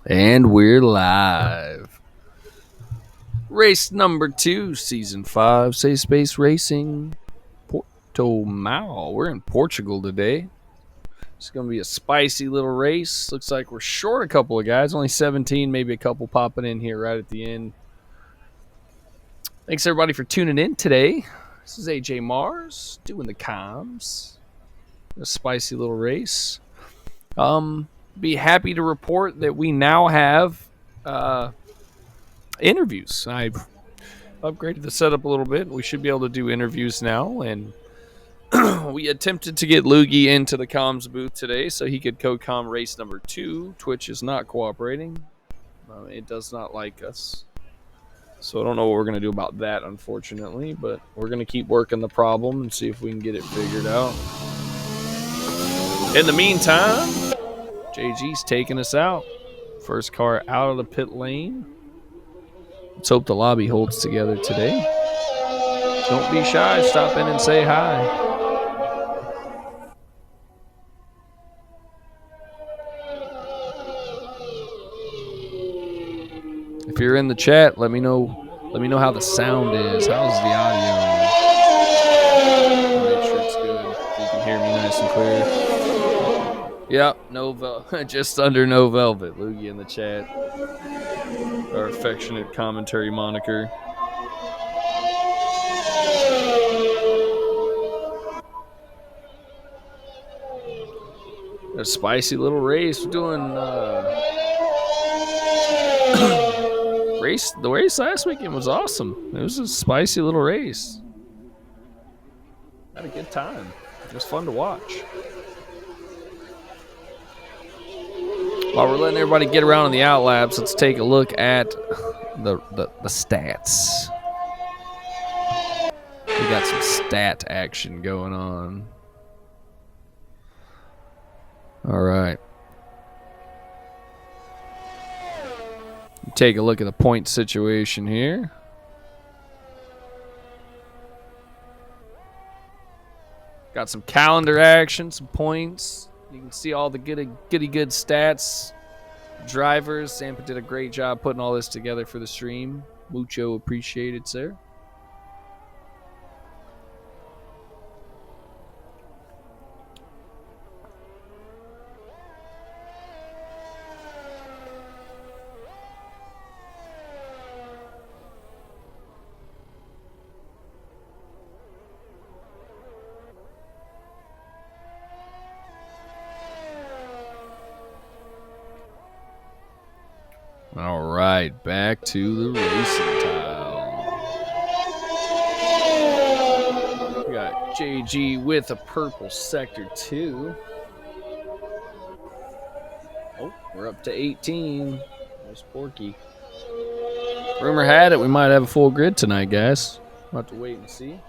And we're live. Race number 2, season 5, Safe Space Racing, Portimao. We're in Portugal today. It's going to be a spicy little race. Looks like we're short a couple of guys, only 17, maybe a couple popping in here right at the end. Thanks everybody for tuning in today. This is AJ Mars doing the comms. A spicy little race. Be happy to report that we now have interviews. I've upgraded the setup a little bit. We should be able to do interviews now, and we attempted to get Loogie into the comms booth today so he could co-com race number 2. Twitch is not cooperating. It does not like us. So I don't know what we're going to do about that, unfortunately, but we're going to keep working the problem and see if we can get it figured out. In the meantime, JG's taking us out. First car out of the pit lane. Let's hope the lobby holds together today. Don't be shy. Stop in and say hi. If you're in the chat, let me know. Let me know how the sound is. How's the audio? Make sure it's good. If you can hear me nice and clear. Yep, just under no velvet. Loogie in the chat. Our affectionate commentary moniker. A spicy little race. We're doing the race last weekend was awesome. It was a spicy little race. Had a good time. It was fun to watch. While we're letting everybody get around in the outlabs, let's take a look at the stats. We got some stat action going on. All right. Take a look at the point situation here. Got some calendar action, some points. You can see all the goody good stats. Drivers. Sampa did a great job putting all this together for the stream. Mucho appreciated, sir. All right, back to the racing tile. We got JG with a purple sector 2. Oh, we're up to 18. There's Porky. Rumor had it we might have a full grid tonight, guys. We'll have to wait and see.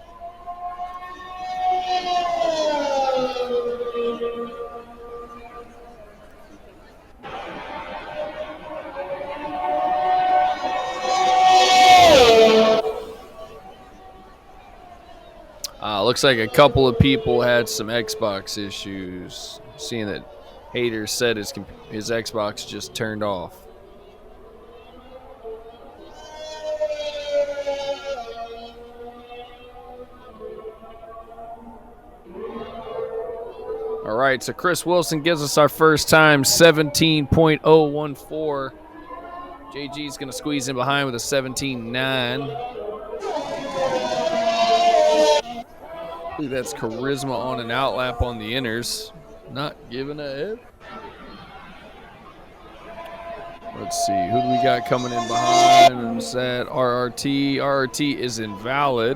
Looks like a couple of people had some Xbox issues. Seeing that Hater said his Xbox just turned off. All right, so Chris Wilson gives us our first time, 17.014. JG's going to squeeze in behind with a 17.9. I believe that's Charisma on an outlap on the inners. Not giving a F. Let's see. Who do we got coming in behind? Is that RRT? RRT is invalid.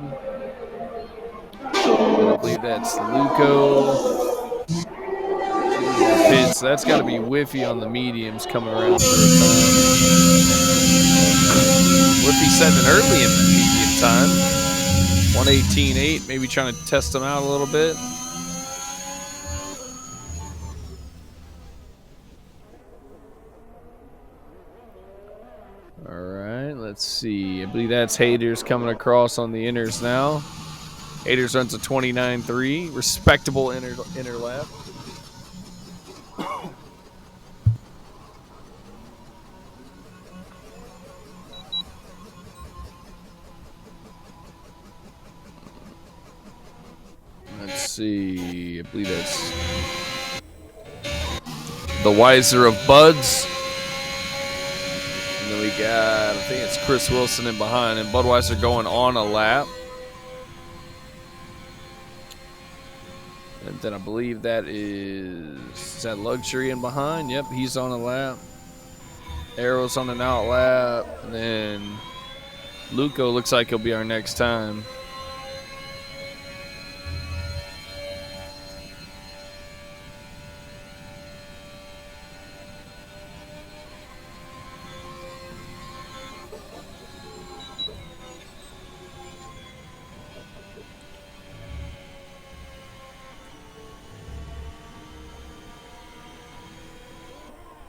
I believe that's Luco. Pits. That's got to be Whiffy on the mediums coming around third time. Whiffy setting early in the medium time. 118.8, maybe trying to test them out a little bit. All right, let's see. I believe that's Haters coming across on the inners now. Haters runs a 29.3, respectable inner lap. Let's see. I believe that's the Wiser of Buds. And then we got, I think it's Chris Wilson in behind, and Budweiser going on a lap. And then I believe that is that Luxury in behind? Yep, he's on a lap. Arrow's on an out lap. And then Luco looks like he'll be our next time.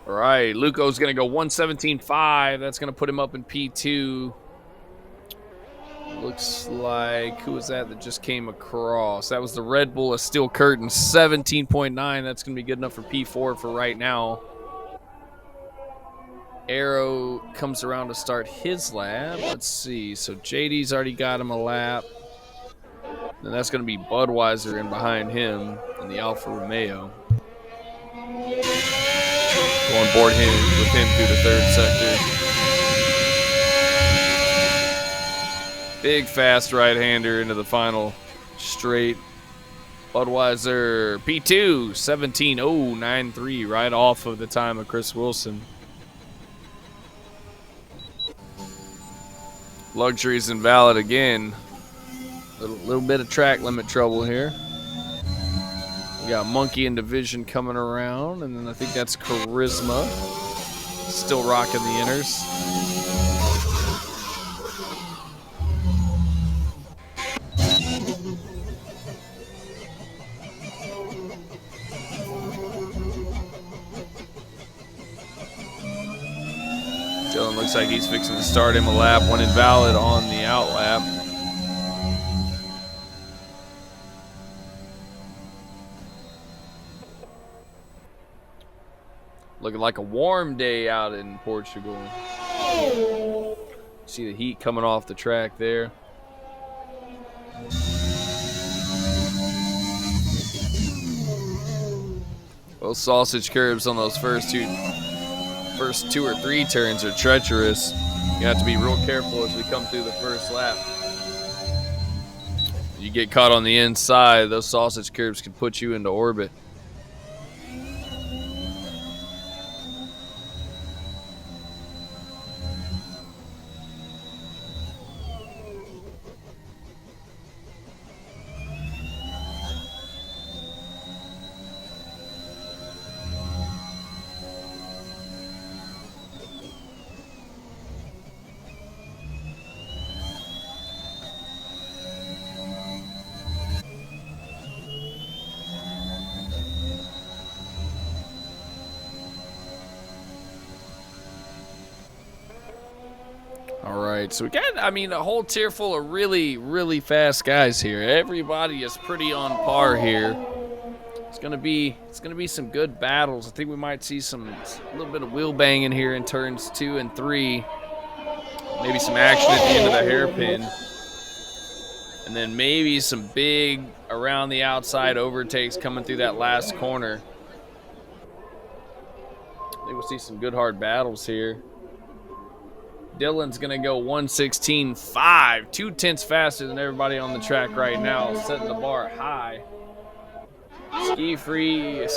All right, Luco's going to go 117.5. That's going to put him up in P2. Looks like, who was that just came across? That was the Red Bull of Steel Curtain, 17.9. That's going to be good enough for P4 for right now. Arrow comes around to start his lap. Let's see. So JD's already got him a lap. And that's going to be Budweiser in behind him in the Alfa Romeo. Going board him with him through the third sector. Big fast right-hander into the final straight. Budweiser P2 17.093 right off of the time of Chris Wilson. Luxury's invalid again. Little bit of track limit trouble here. We got Monkey in division coming around, and then I think that's Charisma. Still rocking the inners. Looks like he's fixing to start him a lap. One invalid on the out lap. Looking like a warm day out in Portugal. See the heat coming off the track there. Those sausage curbs on those first two or three turns are treacherous. You have to be real careful as we come through the first lap. You get caught on the inside, those sausage curbs can put you into orbit. All right, so we got, a whole tier full of really, really fast guys here. Everybody is pretty on par here. It's gonna be some good battles. I think we might see a little bit of wheel banging here in turns 2 and 3. Maybe some action at the end of the hairpin, and then maybe some big around the outside overtakes coming through that last corner. I think we'll see some good hard battles here. Dylan's going to go 1:16.5, 0.2 faster than everybody on the track right now, setting the bar high. Skeefy is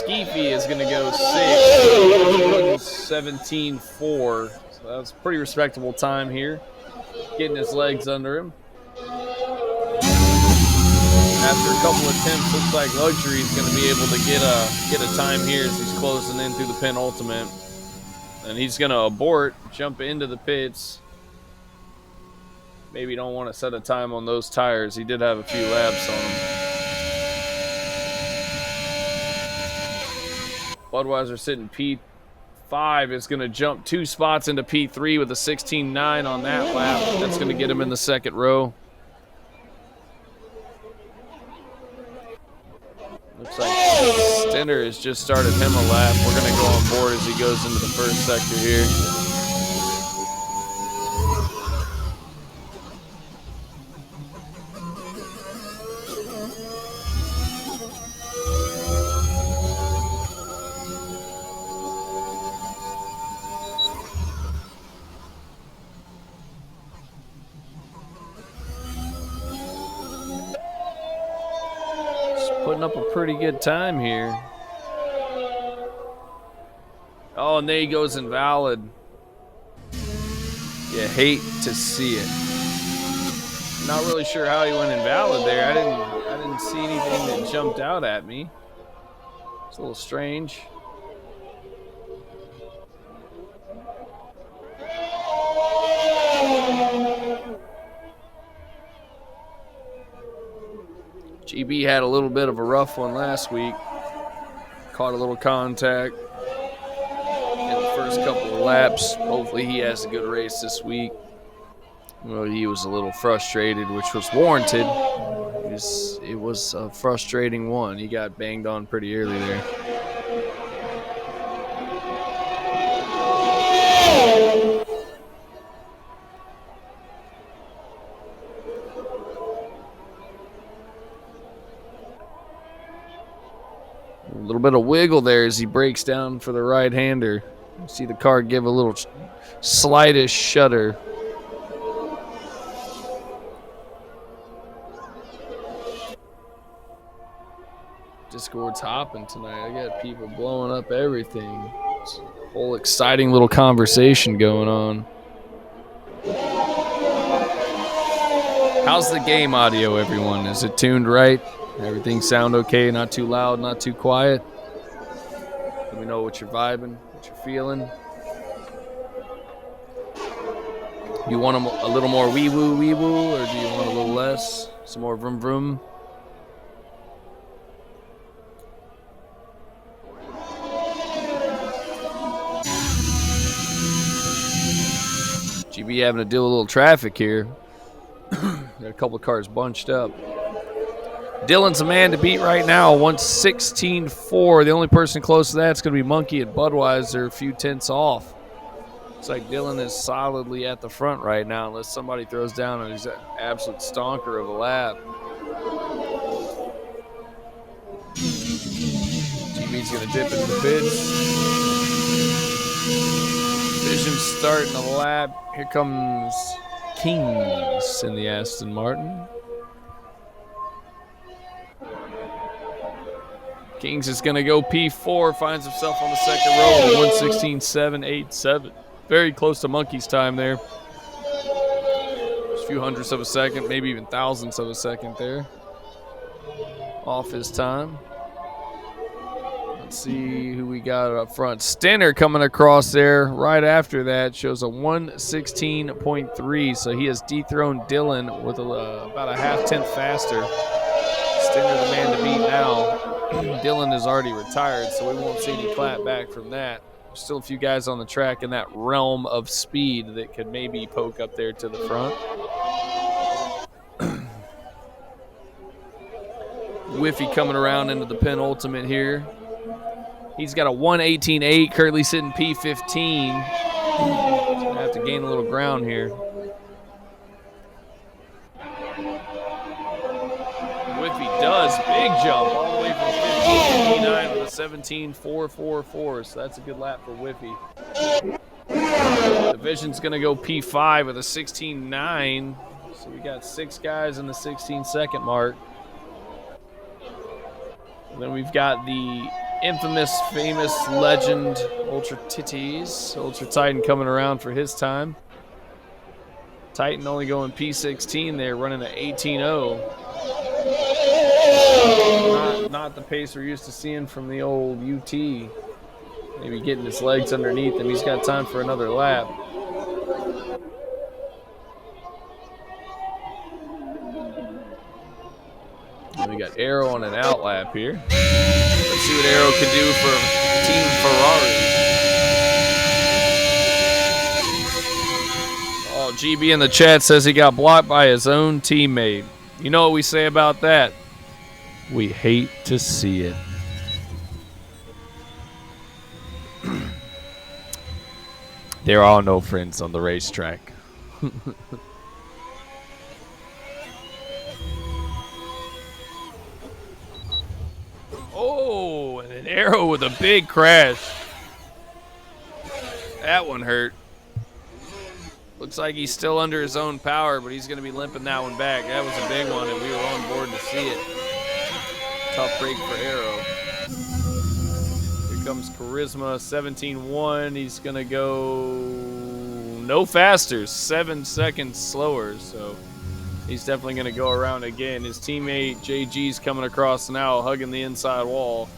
going to go 1:17.4, so that's a pretty respectable time here. Getting his legs under him. After a couple attempts, looks like Luxury is going to be able to get a time here as he's closing in through the penultimate. And he's going to abort, jump into the pits. Maybe don't want to set a time on those tires. He did have a few laps on them. Budweiser sitting P5 is going to jump 2 spots into P3 with a 16.9 on that lap. That's going to get him in the second row. Looks like Stenner has just started him a lap. We're going to go on board as he goes into the first sector here. Putting up a pretty good time here. Oh, and there he goes invalid. You hate to see it. Not really sure how he went invalid there. I didn't see anything that jumped out at me. It's a little strange. GB had a little bit of a rough one last week. Caught a little contact in the first couple of laps. Hopefully he has a good race this week. Well, he was a little frustrated, which was warranted. It was a frustrating one. He got banged on pretty early there. A little bit of wiggle there as he breaks down for the right-hander. You see the car give a little slightest shudder. Discord's hopping tonight. I got people blowing up everything. It's a whole exciting little conversation going on. How's the game audio, everyone? Is it tuned right? Everything sound okay? Not too loud, not too quiet? Let me know what you're vibing, what you're feeling. You want a little more wee-woo, wee-woo, or do you want a little less? Some more vroom-vroom? GB having to deal with a little traffic here. Got a couple of cars bunched up. Dylan's a man to beat right now, 1:16.4. The only person close to that is going to be Monkey at Budweiser, a few tenths off. Looks like Dylan is solidly at the front right now, unless somebody throws down an absolute stonker of a lap. GB's going to dip into the pits. Vision starting the lap. Here comes Kings in the Aston Martin. Kings is going to go P4, finds himself on the second row, 1:16.787. Very close to Monkey's time there. Just a few hundredths of a second, maybe even thousandths of a second there. Off his time. Let's see who we got up front. Stenner coming across there right after that shows a 1:16.3, so he has dethroned Dylan with about a half tenth faster. Stenner the man to beat now. Dylan is already retired, so we won't see any clap back from that. There's still a few guys on the track in that realm of speed that could maybe poke up there to the front. Whiffy coming around into the penultimate here. He's got a 1:18.8, currently sitting P15. Gonna have to gain a little ground here. Whiffy does, big jump all the way from 15.59 with a 17.444, so that's a good lap for Whiffy. Division's gonna go P5 with a 16.9, so we got 6 guys in the 16-second mark. And then we've got the infamous, famous legend Ultra Titties, Ultra Titan coming around for his time. Titan only going P16 there, running at 18.0. Not the pace we're used to seeing from the old UT. Maybe getting his legs underneath him. He's got time for another lap. And we got Arrow on an out lap here. Let's see what Arrow can do for Team Ferrari. Oh, GB in the chat says he got blocked by his own teammate. You know what we say about that? We hate to see it. There are no friends on the racetrack. Oh, and an Arrow with a big crash. That one hurt. Looks like he's still under his own power, but he's going to be limping that one back. That was a big one, and we were on board to see it. Tough break for Arrow. Here comes Charisma, 17.1. He's going to go no faster, 7 seconds slower. So he's definitely going to go around again. His teammate JG's coming across now, hugging the inside wall.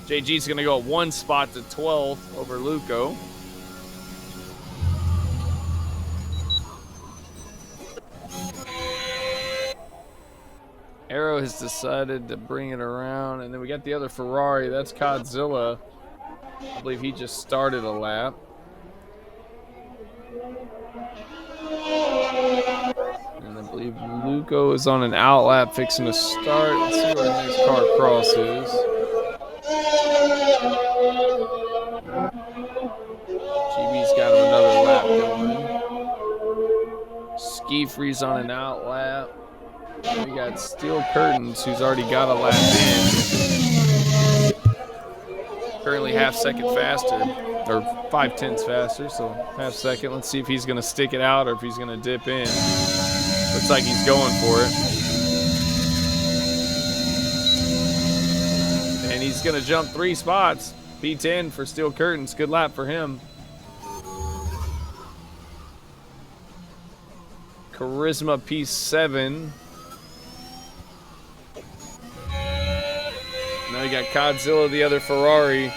JG's going to go 1 spot to 12th over Luco. Arrow has decided to bring it around, and then we got the other Ferrari. That's Godzilla. I believe he just started a lap. And I believe Luco is on an out lap fixing to start. Let's see where the next car across is. GB's got him another lap going. Ski Freeze on an out lap. We got Steel Curtains, who's already got a lap in. Currently half second faster, or 5/10 faster, so half second. Let's see if he's going to stick it out or if he's going to dip in. Looks like he's going for it. And he's going to jump 3 spots. P10 for Steel Curtains. Good lap for him. Charisma P7. Now you got Godzilla, the other Ferrari.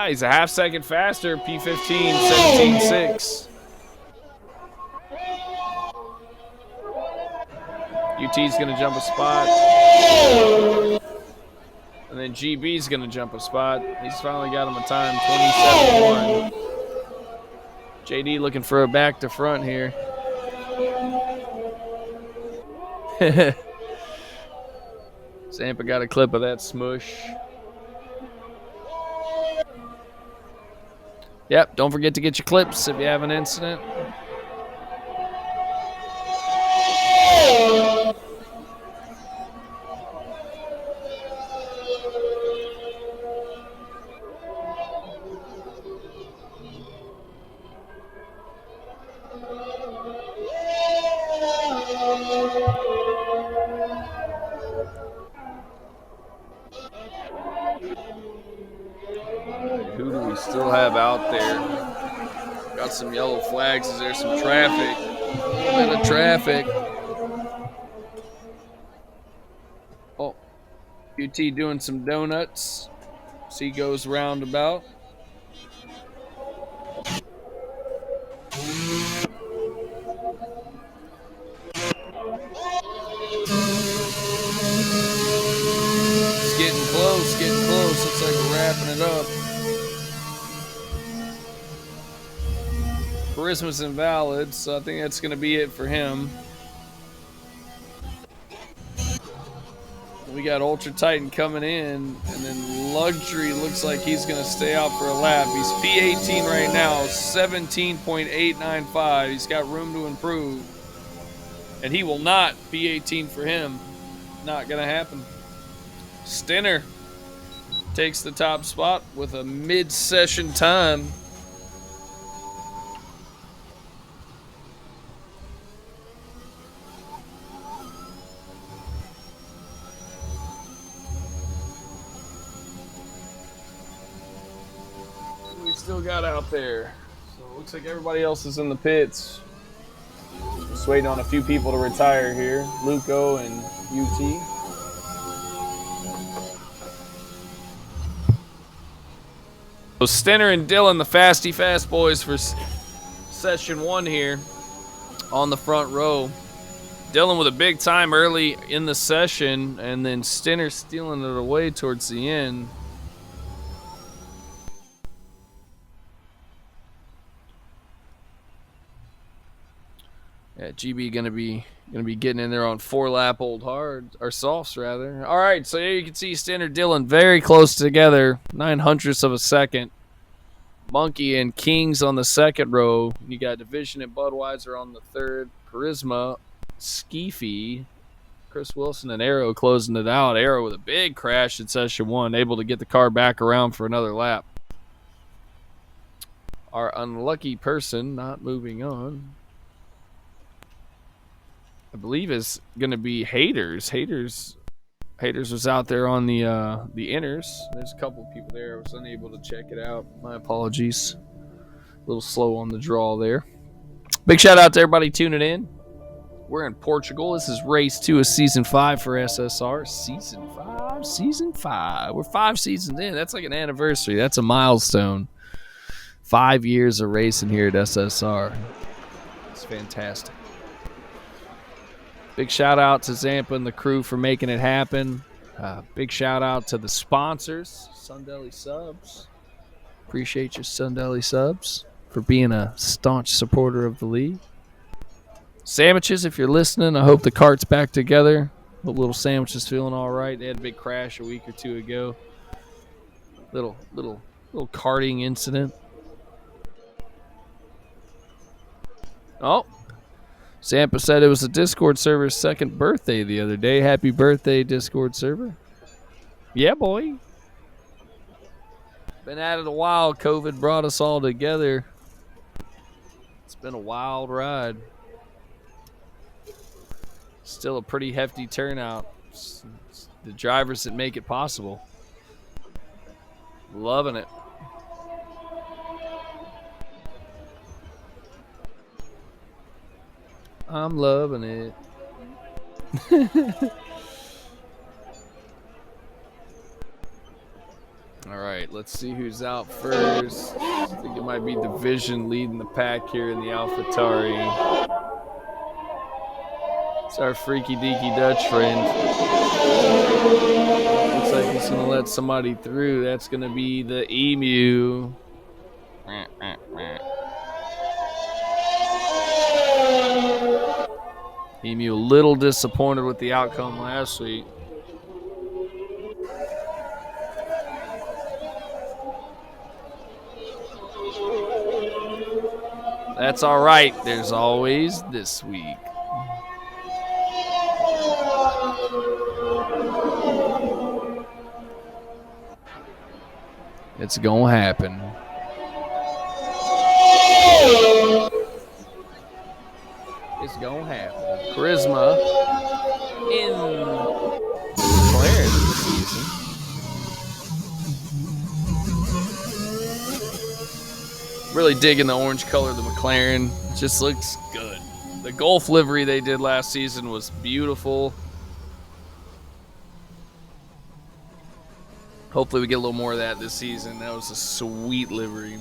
He's a half second faster. P15, 17.6. UT's going to jump a spot. And then GB's going to jump a spot. He's finally got him a time, 27-1. JD looking for a back to front here. Zampa got a clip of that smush. Yep, don't forget to get your clips if you have an incident. Who do we still have out there? Got some yellow flags. Is there some traffic? A little bit of traffic. Oh, UT doing some donuts. See, goes roundabout. It's getting close, getting close. Looks like we're wrapping it up. Charisma's invalid, so I think that's going to be it for him. We got Ultra Titan coming in, and then Luxury looks like he's going to stay out for a lap. He's P18 right now, 17.895. He's got room to improve. And he will not P18 for him. Not going to happen. Stinner takes the top spot with a mid-session time. We still got out there. So it looks like everybody else is in the pits. Just waiting on a few people to retire here. Luco and UT. So Stinner and Dylan, the Fasty Fast boys for session 1 here on the front row. Dylan with a big time early in the session, and then Stinner stealing it away towards the end. Yeah, GB gonna be getting in there on 4-lap old hard or softs rather. All right, so here you can see Stinner, Dylan very close together, 900ths of a second. Monkey and Kings on the second row. You got Division and Budweiser on the third. Charisma, Skeefy, Chris Wilson, and Arrow closing it out. Arrow with a big crash in session 1, able to get the car back around for another lap. Our unlucky person not moving on, I believe, is going to be Haters. Haters was out there on the inners. There's a couple of people there. I was unable to check it out. My apologies. A little slow on the draw there. Big shout out to everybody tuning in. We're in Portugal. This is race 2 of season 5 for SSR. Season 5. We're 5 seasons in. That's like an anniversary. That's a milestone. 5 years of racing here at SSR. It's fantastic. Big shout out to Zampa and the crew for making it happen. Big shout out to the sponsors, Sundeli Subs. Appreciate you, Sundeli Subs, for being a staunch supporter of the league. Sandwiches, if you're listening, I hope the cart's back together. Hope Little Sandwich is feeling all right. They had a big crash a week or 2 ago. Little karting incident. Oh. Zampa said it was a Discord server's 2nd birthday the other day. Happy birthday, Discord server. Yeah, boy. Been at it a while. COVID brought us all together. It's been a wild ride. Still a pretty hefty turnout. It's the drivers that make it possible. Loving it. I'm loving it. All right, let's see who's out first. I think it might be Division leading the pack here in the AlphaTauri. It's our freaky deaky Dutch friend. Looks Looks like he's going to let somebody through. That's going to be the Emu. Emu a little disappointed with the outcome last week. That's all right. There's always this week. It's going to happen. It's going to happen. Charisma in McLaren this season. Really digging the orange color of the McLaren. It just looks good. The Golf livery they did last season was beautiful. Hopefully we get a little more of that this season. That was a sweet livery.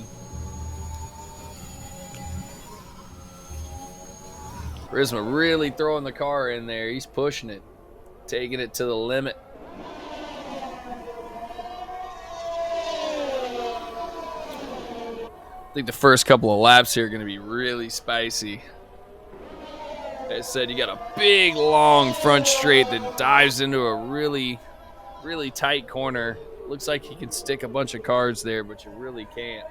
Charisma really throwing the car in there. He's pushing it, taking it to the limit. I think the first couple of laps here are going to be really spicy. Like I said, you got a big, long front straight that dives into a really, really tight corner. Looks like you can stick a bunch of cars there, but you really can't.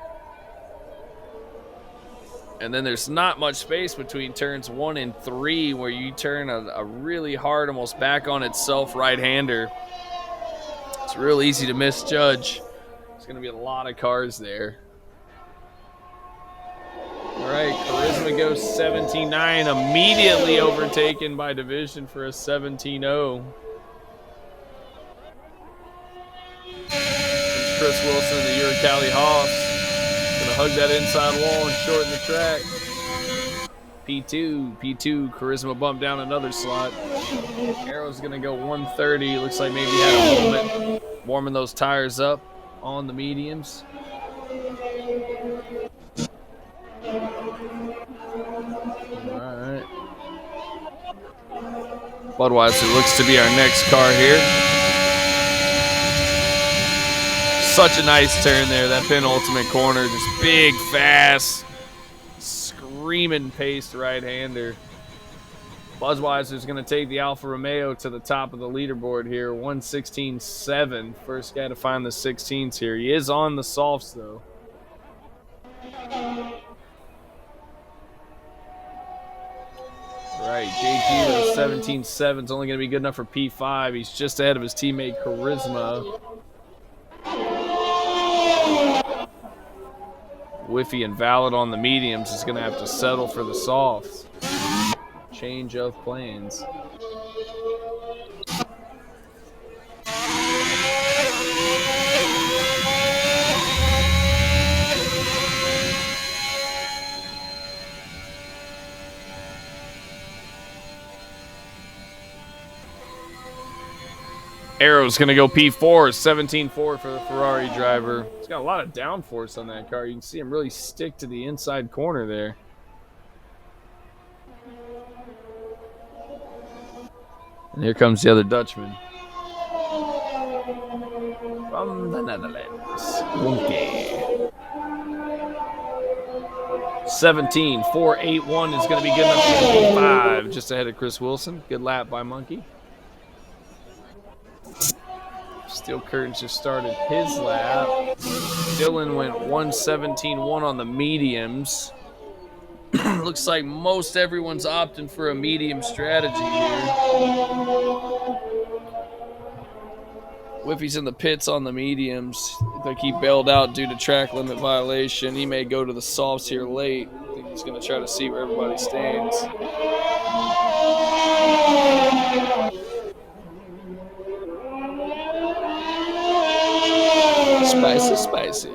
And then there's not much space between turns 1 and 3 where you turn a really hard, almost back on itself right-hander. It's real easy to misjudge. There's going to be a lot of cars there. All right, Charisma goes 17-9, immediately overtaken by Division for a 17-0. Chris Wilson in the Uricali Hoss. Gonna hug that inside wall and shorten the track. P2, Charisma bumped down another slot. Arrow's gonna go 130. Looks like maybe he had a moment warming those tires up on the mediums. Alright. Budweiser looks to be our next car here. Such a nice turn there, that penultimate corner. Just big, fast, screaming paced right-hander. Budweiser's going to take the Alfa Romeo to the top of the leaderboard here. 116.7. First guy to find the 16s here. He is on the softs, though. Right, JT with a 17.7 is only going to be good enough for P5. He's just ahead of his teammate Charisma. Whiffy and Valid on the mediums is going to have to settle for the softs. Change of plans. Arrow's going to go P4, 17.4 for the Ferrari driver. He's got a lot of downforce on that car. You can see him really stick to the inside corner there. And here comes the other Dutchman. From the Netherlands. Okay. 17.481 is going to be good enough for P5. Just ahead of Chris Wilson. Good lap by Monkey. Steel Curtains just started his lap. Dylan went 117.1 on the mediums. Looks like most everyone's opting for a medium strategy here. Whiffy's in the pits on the mediums. Looks like he bailed out due to track limit violation. He may go to the softs here late. I think he's going to try to see where everybody stands. Spicy, spicy.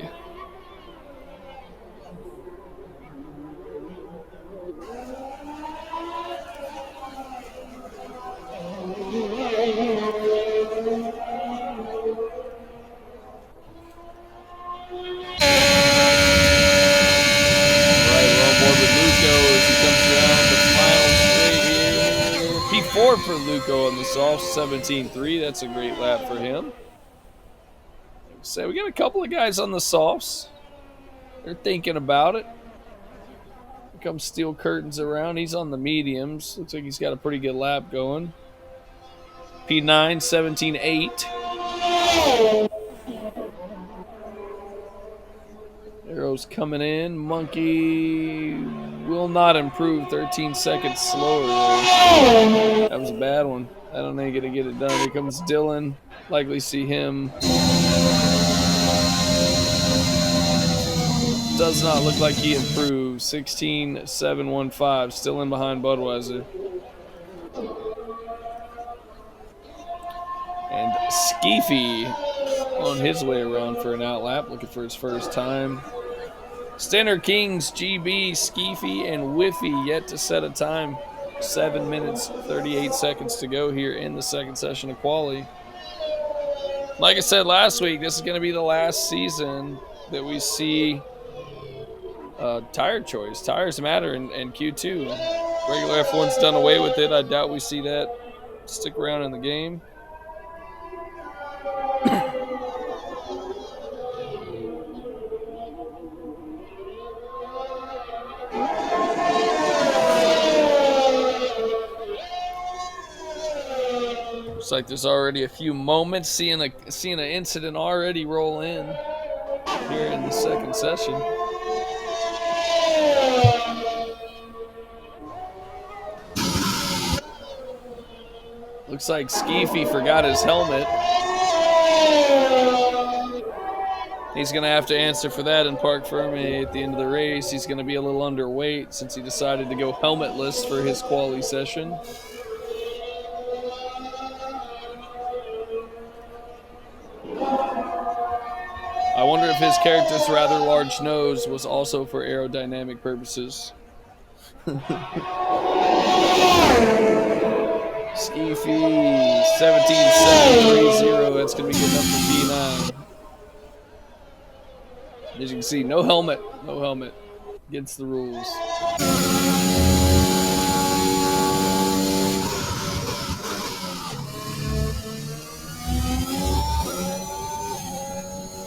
P4 for Luco on the soft, 17.3. That's a great lap for him. So we got a couple of guys on the softs. They're thinking about it. Here comes Steel Curtains around. He's on the mediums. Looks like he's got a pretty good lap going. P9, 17.8. Arrow's coming in. Monkey will not improve. 13 seconds slower there. That was a bad one. I don't think he's going to get it done. Here comes Dylan. Likely see him. Does not look like he improved. 16.715. Still in behind Budweiser. And Skeefy on his way around for an outlap, looking for his first time. Stenner, Kings, GB, Skeefy, and Whiffy yet to set a time. 7 minutes, 38 seconds to go here in the second session of quali. Like I said last week, this is going to be the last season that we see tire choice. Tires matter in Q2. Regular F1's done away with it. I doubt we see that stick around in the game. Looks like there's already a few moments, seeing an incident already roll in here in the second session. Looks like Skeefy forgot his helmet. He's going to have to answer for that in Parc Ferme at the end of the race. He's going to be a little underweight since he decided to go helmetless for his quali session. I wonder if his character's rather large nose was also for aerodynamic purposes. Skeefy, 17.730. That's going to be good enough for P9. As you can see, no helmet. No helmet. Against the rules.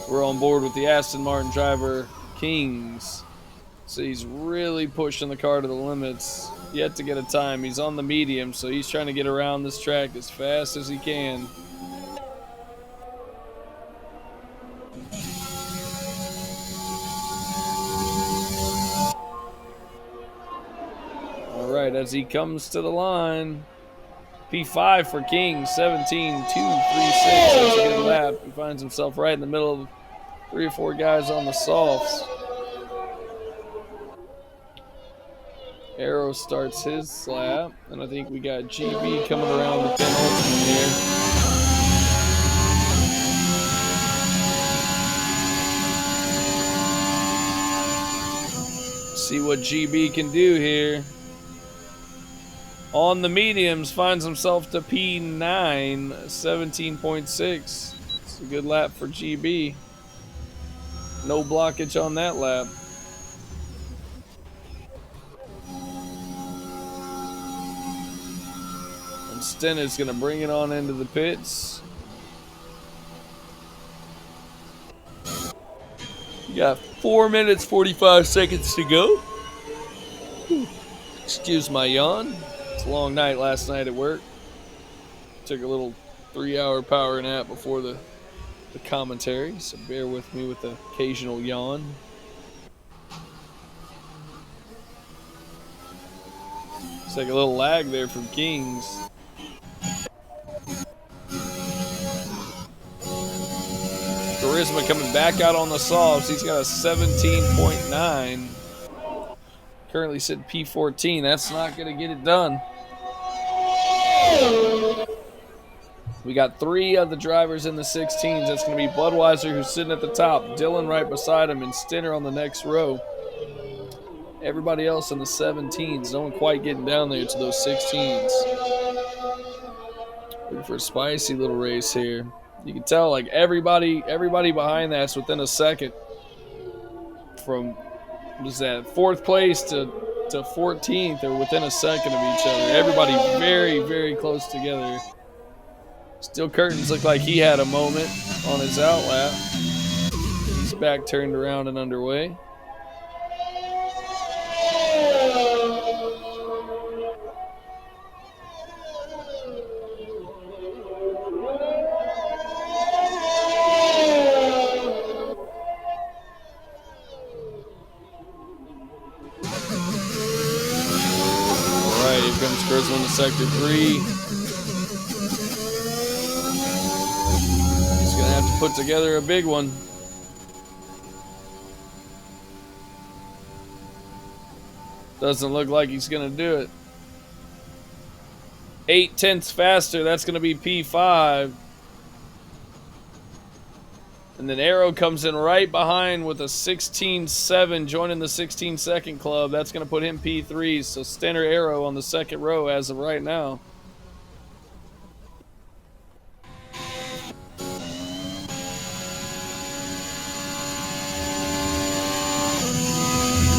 We're on board with the Aston Martin driver, Kings. So he's really pushing the car to the limits. Yet to get a time. He's on the medium, so he's trying to get around this track as fast as he can. All right, as he comes to the line, P5 for Kings, 17.236. That's a good lap. He finds himself right in the middle of 3 or 4 guys on the softs. Arrow starts his lap, and I think we got GB coming around the penultimate here. See what GB can do here. On the mediums, finds himself to P9, 17.6. It's a good lap for GB. No blockage on that lap. And Stenner's going to bring it on into the pits. You got 4 minutes, 45 seconds to go. Excuse my yawn. It's a long night last night at work. Took a little 3-hour power nap before the commentary, so bear with me with the occasional yawn. It's like a little lag there from Kings. Charisma coming back out on the softs. He's got a 17.9. Currently sitting P14. That's not going to get it done. We got 3 of the drivers in the 16s. That's going to be Budweiser, who's sitting at the top, Dylan right beside him, and Stenner on the next row. Everybody else in the 17s. No one quite getting down there to those 16s. Looking for a spicy little race here. You can tell, like, everybody behind that's within a second from, what is that, 4th place to 14th. They're within a second of each other. Everybody very, very close together. Steel Curtains looked like he had a moment on his outlap. back turned around and underway. Alright, here comes Grizzle into sector 3. He's going to have to put together a big one. Doesn't look like he's going to do it. 0.8 faster. That's going to be P5. And then Arrow comes in right behind with a 16.7, joining the 16-second club. That's going to put him P3. So Stenner Arrow on the second row as of right now.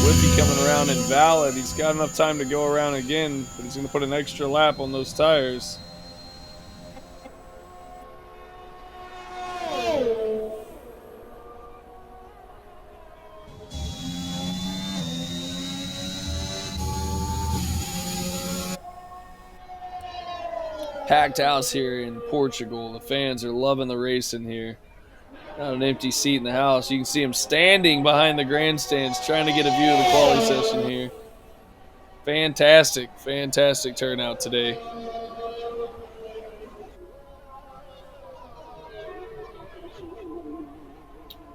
Whippy coming around invalid. He's got enough time to go around again, but he's going to put an extra lap on those tires. Packed house here in Portugal. The fans are loving the racing here. Not an empty seat in the house. You can see him standing behind the grandstands trying to get a view of the quali session here. Fantastic, fantastic turnout today.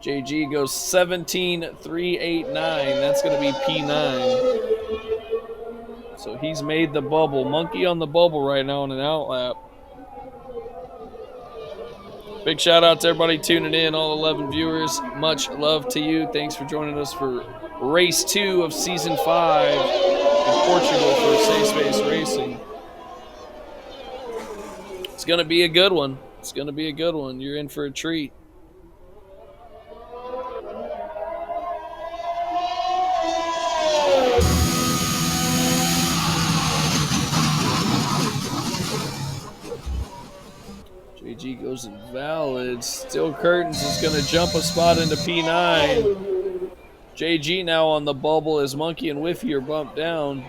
JG goes 17.389. That's going to be P9. So he's made the bubble. Monkey on the bubble right now on an outlap. Big shout out to everybody tuning in, all 11 viewers. Much love to you. Thanks for joining us for race 2 of season 5 in Portugal for Safe Space Racing. It's going to be a good one. It's going to be a good one. You're in for a treat. JG goes invalid. Steel Curtains is going to jump a spot into P9. JG now on the bubble as Monkey and Whiffy are bumped down.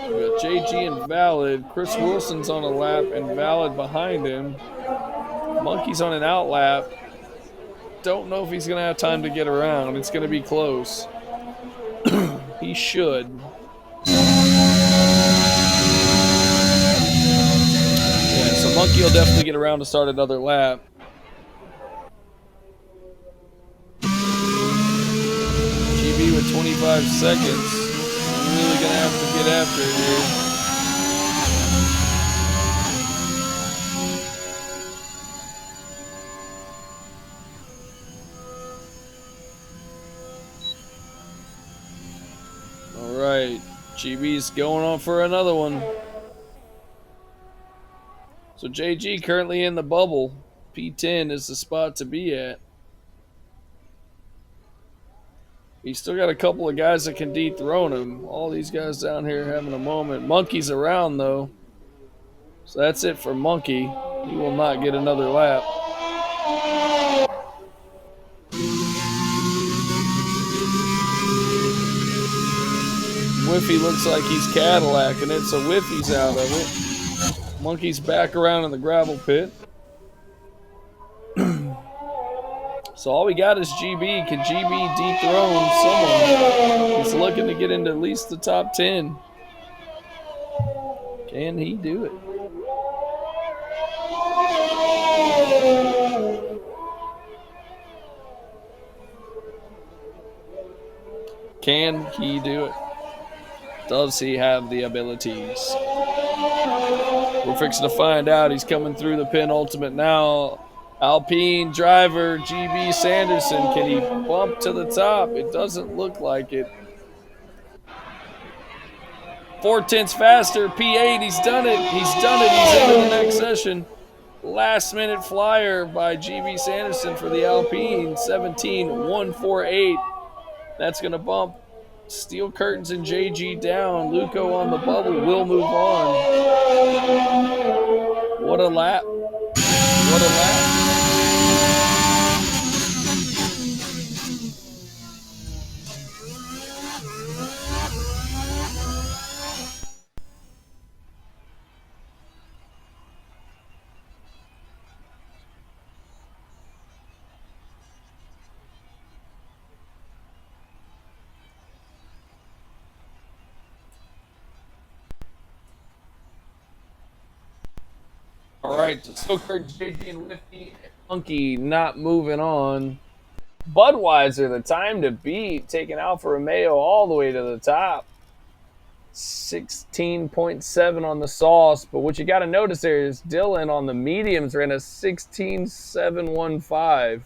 We got JG invalid. Chris Wilson's on a lap, invalid behind him. Monkey's on an out lap. Don't know if he's going to have time to get around. It's going to be close. He should. Yeah, so Monkey will definitely get around to start another lap. GB with 25 seconds. I'm really going to have to get after it here. All right, GB's going on for another one. So JG currently in the bubble. P10 is the spot to be at. He's still got a couple of guys that can dethrone him. All these guys down here having a moment. Monkey's around though. So that's it for Monkey. He will not get another lap. Whiffy looks like he's Cadillacing it, so Whiffy's out of it. Monkey's back around in the gravel pit. So all we got is GB. Can GB dethrone someone? He's looking to get into at least the top 10. Can he do it? Can he do it? Does he have the abilities? We're fixing to find out. He's coming through the penultimate now. Alpine driver GB Sanderson. Can he bump to the top? It doesn't look like it. 0.4 faster. P8. He's done it. He's done it. He's into the next session. Last minute flyer by GB Sanderson for the Alpine. 17.148. That's going to bump Steel Curtains and JG down. Luco on the bubble will move on. What What a lap. What a lap. All right, Stoker, JD, and Lifty, Funky not moving on. Budweiser, the time to beat, taking Alfa Romeo all the way to the top. 16.7 on the sauce, but what you got to notice there is Dylan on the mediums ran a 16.715,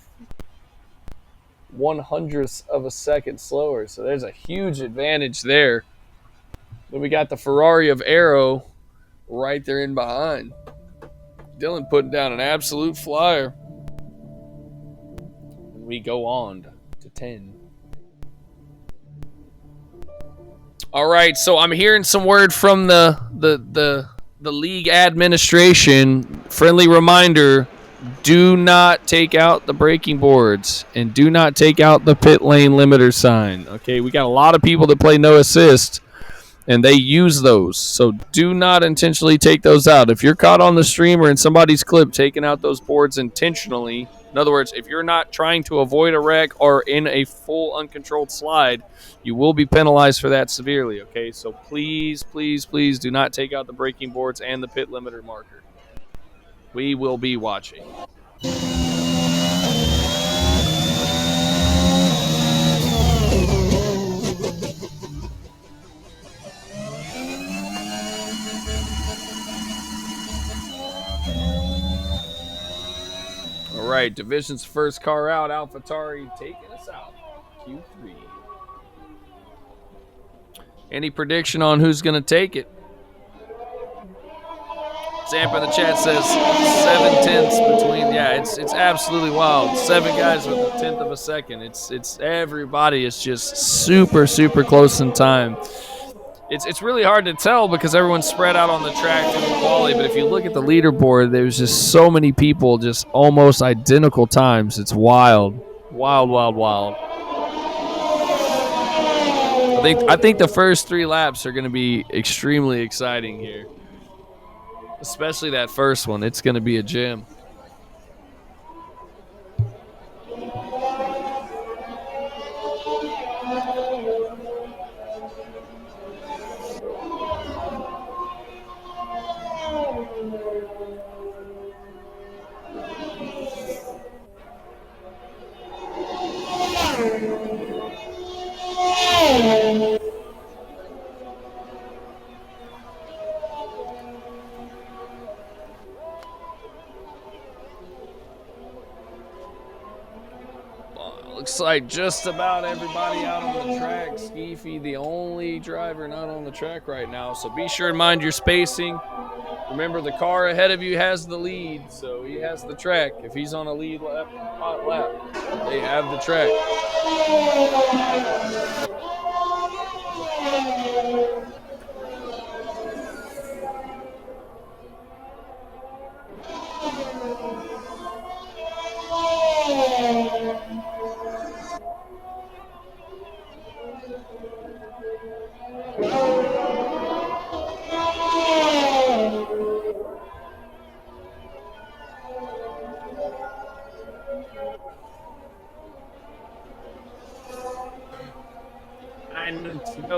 1/100th of a second slower. So there's a huge advantage there. Then we got the Ferrari of Aero right there in behind. Dylan putting down an absolute flyer. And we go on to 10. All right, so I'm hearing some word from the league administration. Friendly reminder, do not take out the braking boards and do not take out the pit lane limiter sign. Okay, we got a lot of people that play no assist, and they use those. So do not intentionally take those out. If you're caught on the stream or in somebody's clip taking out those boards intentionally, in other words, if you're not trying to avoid a wreck or in a full uncontrolled slide, you will be penalized for that severely, okay? So please, please, please do not take out the braking boards and the pit limiter marker. We will be watching. All right, division's first car out, AlphaTauri taking us out. Q3. Any prediction on who's going to take it? Zamp in the chat says 7/10 between. Yeah, it's absolutely wild. 7 guys with a 1/10 of a second. It's everybody is just super close in time. It's really hard to tell because everyone's spread out on the track through the quali. But if you look at the leaderboard, there's just so many people, just almost identical times. It's wild. I think the first 3 laps are going to be extremely exciting here. Especially that first one. It's going to be a gem. Looks like just about everybody out on the track. Skeefy, the only driver not on the track right now. So be sure to mind your spacing. Remember, the car ahead of you has the lead, so he has the track. If he's on a lead lap, hot lap, they have the track.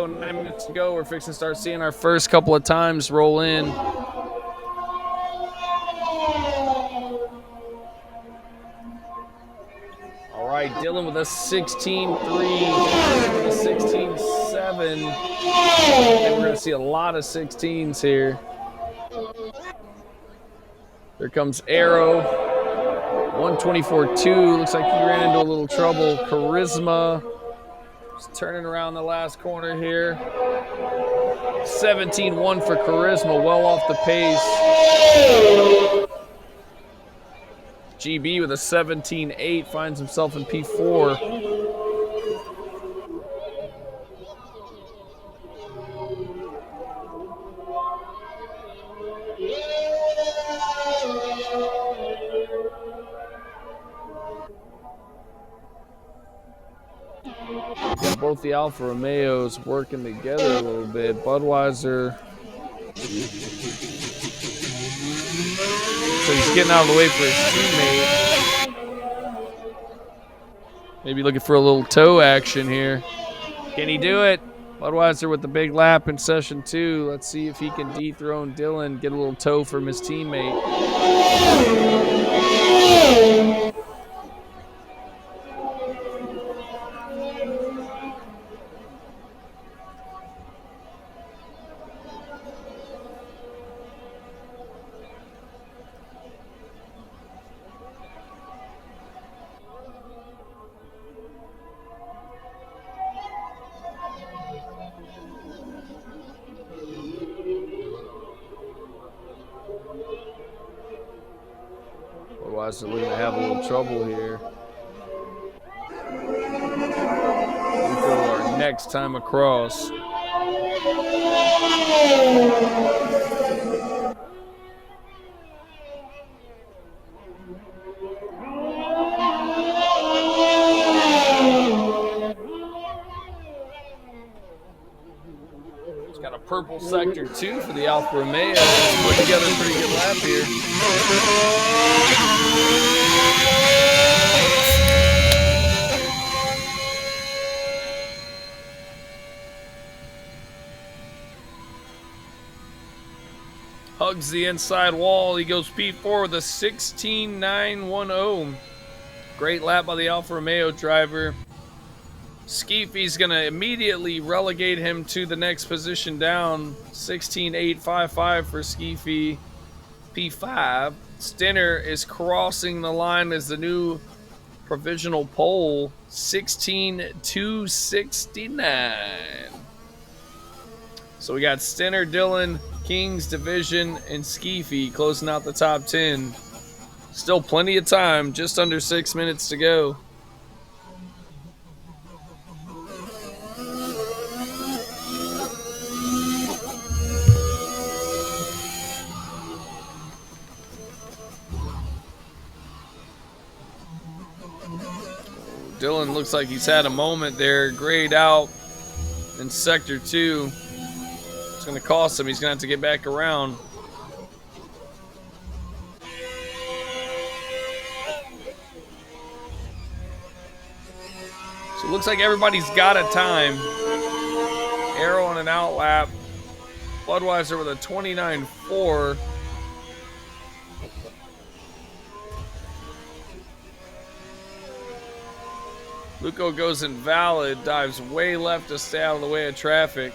Nine minutes to go. We're fixing to start seeing our first couple of times roll in. All right, Dylan with a 16.3, with a 16.7. And we're going to see a lot of 16s here. Here comes Arrow. 124.2. Looks like he ran into a little trouble. Charisma. Just turning around the last corner here. 17.1 for Charisma, well off the pace. GB with a 17.8 finds himself in P4. Got both the Alfa Romeos working together a little bit. Budweiser. So he's getting out of the way for his teammate. Maybe looking for a little toe action here. Can he do it? Budweiser with the big lap in session 2. Let's see if he can dethrone Dylan, get a little toe from his teammate. Budweiser looking to have a little trouble here. For our next time across. He's got a purple sector 2 for the Alfa Romeo. Put together a pretty good lap here. Hugs the inside wall. He goes P4 with a 16.910. Great lap by the Alfa Romeo driver. Skeefy's going to immediately relegate him to the next position down. 16.855 for Skeefy. P5. Stinner is crossing the line as the new provisional pole. 16.269. So we got Stinner, Dylan, Kings, Division, and Skeefy closing out the top 10. Still plenty of time, just under 6 minutes to go. Dylan looks like he's had a moment there, grayed out in sector 2. It's going to cost him. He's going to have to get back around. So it looks like everybody's got a time. Arrow on an out lap. Budweiser with a 29.4. Luco goes invalid, dives way left to stay out of the way of traffic.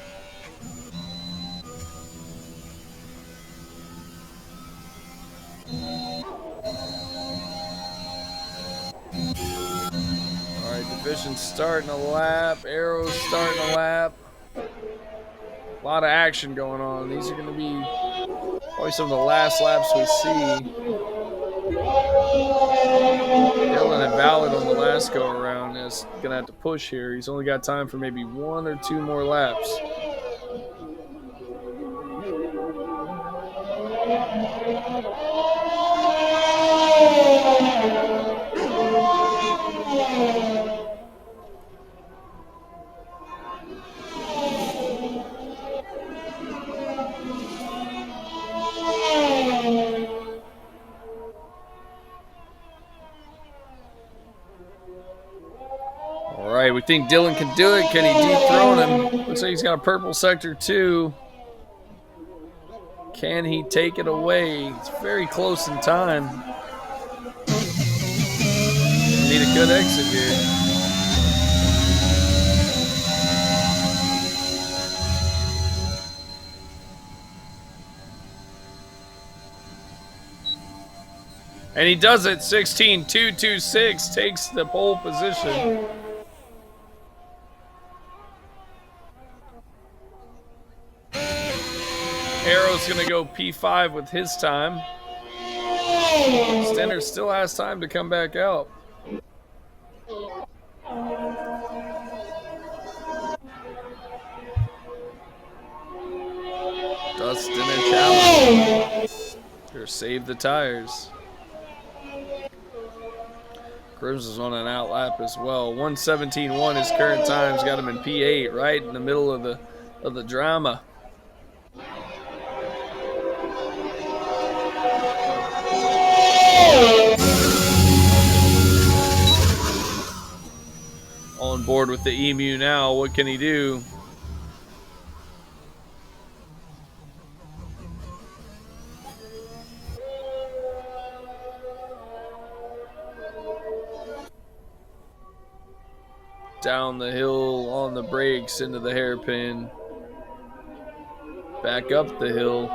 All right, Division starting a lap. Arrows starting a lap. A lot of action going on. These are going to be probably some of the last laps we see. Dylan invalid on the last go around is going to have to push here. He's only got time for maybe 1 or 2 more laps. All right, we think Dylan can do it. Can he dethrone him? Looks like he's got a purple sector 2. Can he take it away? It's very close in time. Need a good exit here. And he does it. 16.226 takes the pole position. Arrow's going to go P5 with his time. Stenner still has time to come back out. Does Stenner challenge? Or save the tires. Charisma's on an out lap as well. 1:17.1 his current time's got him in P8, right in the middle of the drama. On board with the Emu now. What can he do? Down the hill on the brakes into the hairpin. Back up the hill.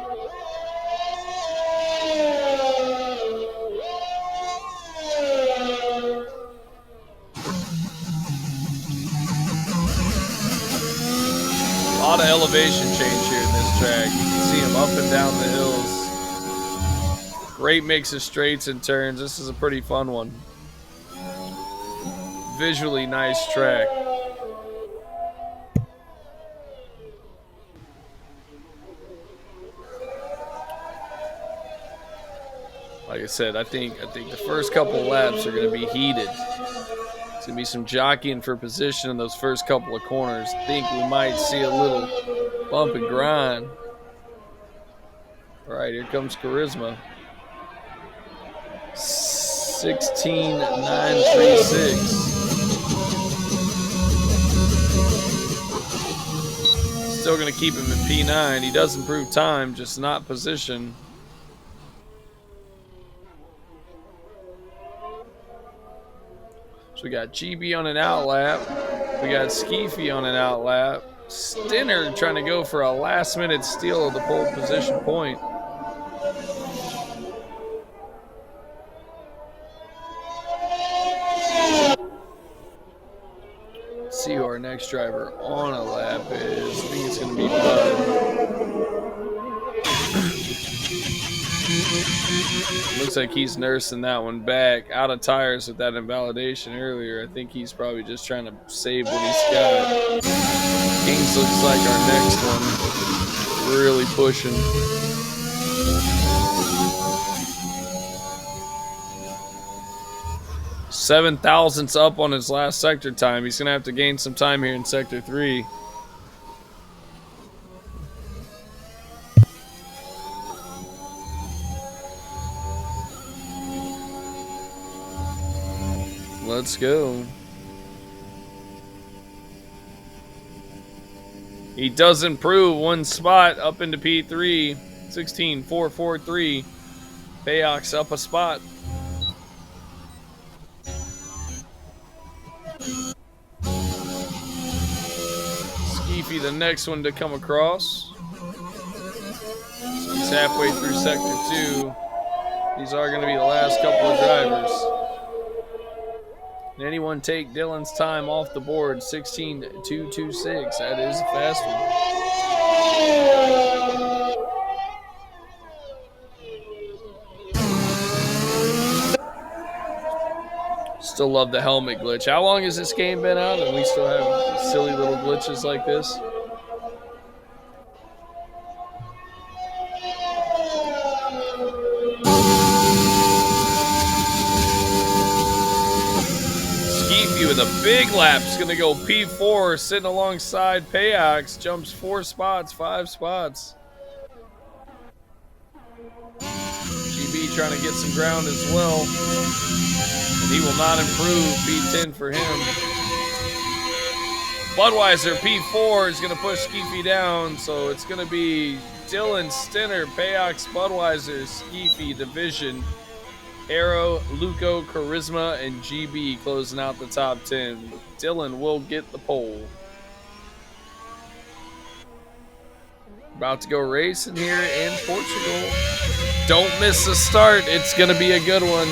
A lot of elevation change here in this track. You can see him up and down the hills. Great mix of straights and turns. This is a pretty fun one. Visually nice track. Like I said, I think the first couple laps are going to be heated. It's going to be some jockeying for position in those first couple of corners. I think we might see a little bump and grind. All right, here comes Charisma. 16.936. Still going to keep him in P9. He does improve time, just not position. So we got GB on an out lap. We got Skeefy on an out lap. Stinner trying to go for a last-minute steal of the pole position point. Let's see who our next driver on a lap is. I think it's going to be Bud. Looks like he's nursing that one back. Out of tires with that invalidation earlier. I think he's probably just trying to save what he's got. Kings looks like our next one. Really pushing. Seven thousandths up on his last sector time. He's going to have to gain some time here in sector 3. Let's go. He does improve one spot up into P3. 16.443. Payok's up a spot. Skeefy, the next one to come across. So he's halfway through sector 2. These are going to be the last couple of drivers. Did anyone take Dylan's time off the board? 16.226. That is a fast one. Still love the helmet glitch. How long has this game been out and we still have silly little glitches like this? With a big lap, is going to go P4, sitting alongside Payox, jumps 4 spots, 5 spots. GB trying to get some ground as well, and he will not improve. P10 for him. Budweiser P4 is going to push Skeefy down, so it's going to be Dylan, Stinner, Payox, Budweiser, Skeefy division. Arrow, Luco, Charisma, and GB closing out the top 10. Dylan will get the pole. About to go racing here in Portugal. Don't miss the start. It's going to be a good one.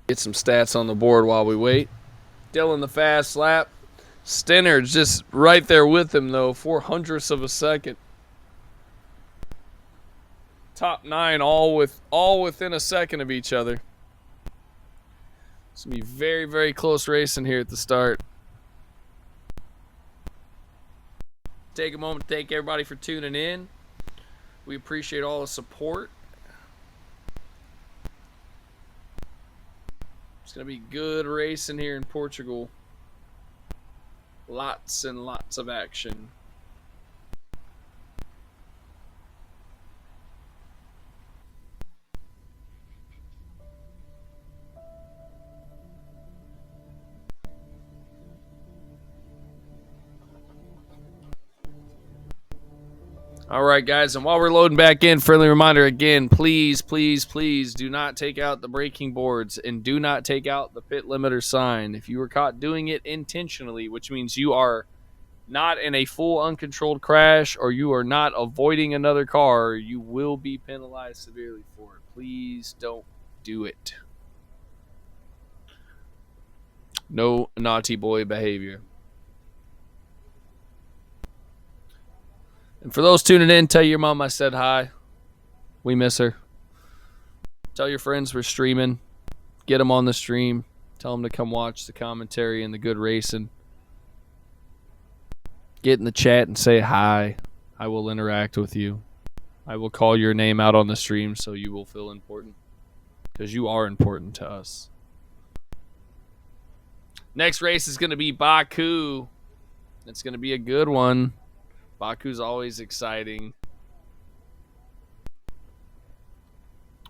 Get some stats on the board while we wait. Dylan the fast lap. Stinner just right there with him though, 0.04 of a second. Top 9 all within a second of each other. It's gonna be very, very close racing here at the start. Take a moment to thank everybody for tuning in. We appreciate all the support. It's going to be good racing here in Portugal. Lots and lots of action. All right, guys, and while we're loading back in, friendly reminder again, please, please, please do not take out the braking boards and do not take out the pit limiter sign. If you were caught doing it intentionally, which means you are not in a full uncontrolled crash or you are not avoiding another car, you will be penalized severely for it. Please don't do it. No naughty boy behavior. And for those tuning in, tell your mom I said hi. We miss her. Tell your friends we're streaming. Get them on the stream. Tell them to come watch the commentary and the good racing. Get in the chat and say hi. I will interact with you. I will call your name out on the stream so you will feel important. Because you are important to us. Next race is going to be Baku. It's going to be a good one. Baku's always exciting.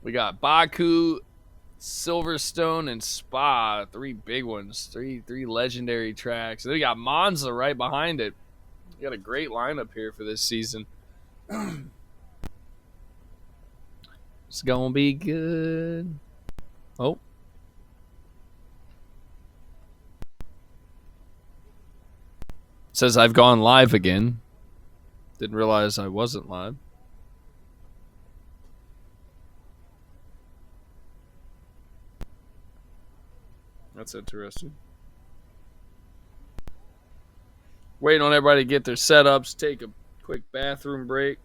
We got Baku, Silverstone, and Spa. 3 big ones. Three legendary tracks. And then we got Monza right behind it. We got a great lineup here for this season. It's going to be good. Oh. It says I've gone live again. Didn't realize I wasn't live. That's interesting. Waiting on everybody to get their setups. Take a quick bathroom break.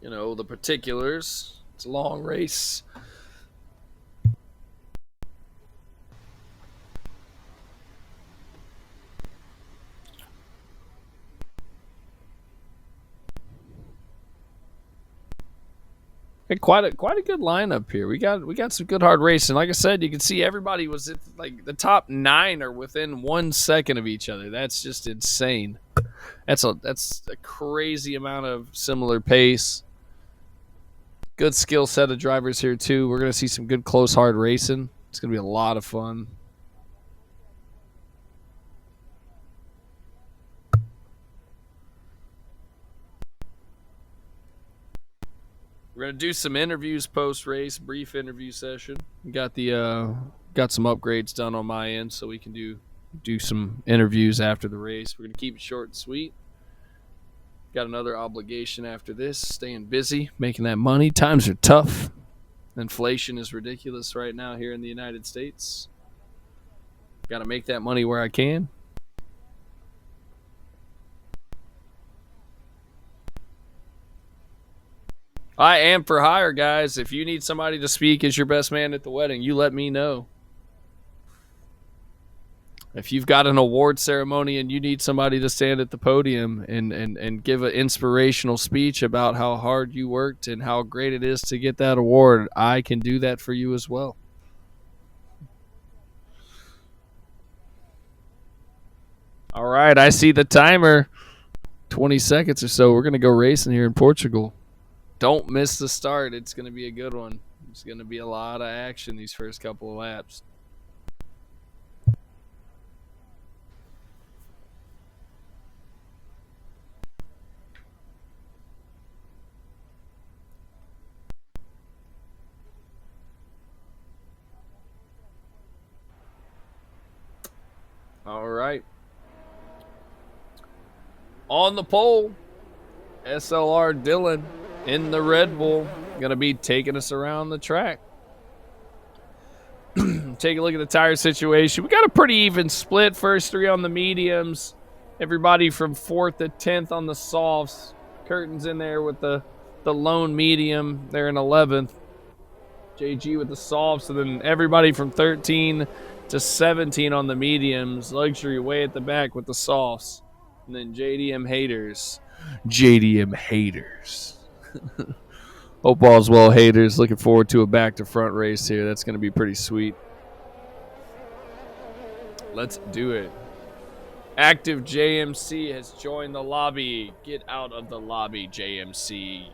You know, the particulars. It's a long race. Quite a good lineup here. We got some good hard racing. Like I said, you can see everybody was at, like, the top 9 are within 1 second of each other. That's just insane. That's a crazy amount of similar pace. Good skill set of drivers here too. We're gonna see some good close hard racing. It's gonna be a lot of fun. We're gonna do some interviews post-race, brief interview session. We got some upgrades done on my end, so we can do some interviews after the race. We're gonna keep it short and sweet. Got another obligation after this. Staying busy, making that money. Times are tough. Inflation is ridiculous right now here in the United States. Got to make that money where I can. I am for hire, guys. If you need somebody to speak as your best man at the wedding, you let me know. If you've got an award ceremony and you need somebody to stand at the podium and give an inspirational speech about how hard you worked and how great it is to get that award, I can do that for you as well. All right, I see the timer. 20 seconds or so. We're going to go racing here in Portugal. Don't miss the start. It's going to be a good one. It's going to be a lot of action these first couple of laps. All right. On the pole, SLR Dylan in the Red Bull, going to be taking us around the track. Take a look at the tire situation. We got a pretty even split. First 3 on the mediums. Everybody from 4th to 10th on the softs. Curtains in there with the lone medium. They're in 11th. JG with the softs. And then everybody from 13 to 17 on the mediums. Luxury way at the back with the softs. And then JDM haters. JDM haters. Hope all's well, haters. Looking forward to a back to front race here. That's going to be pretty sweet. Let's do it. Active JMC has joined the lobby. Get out of the lobby, JMC.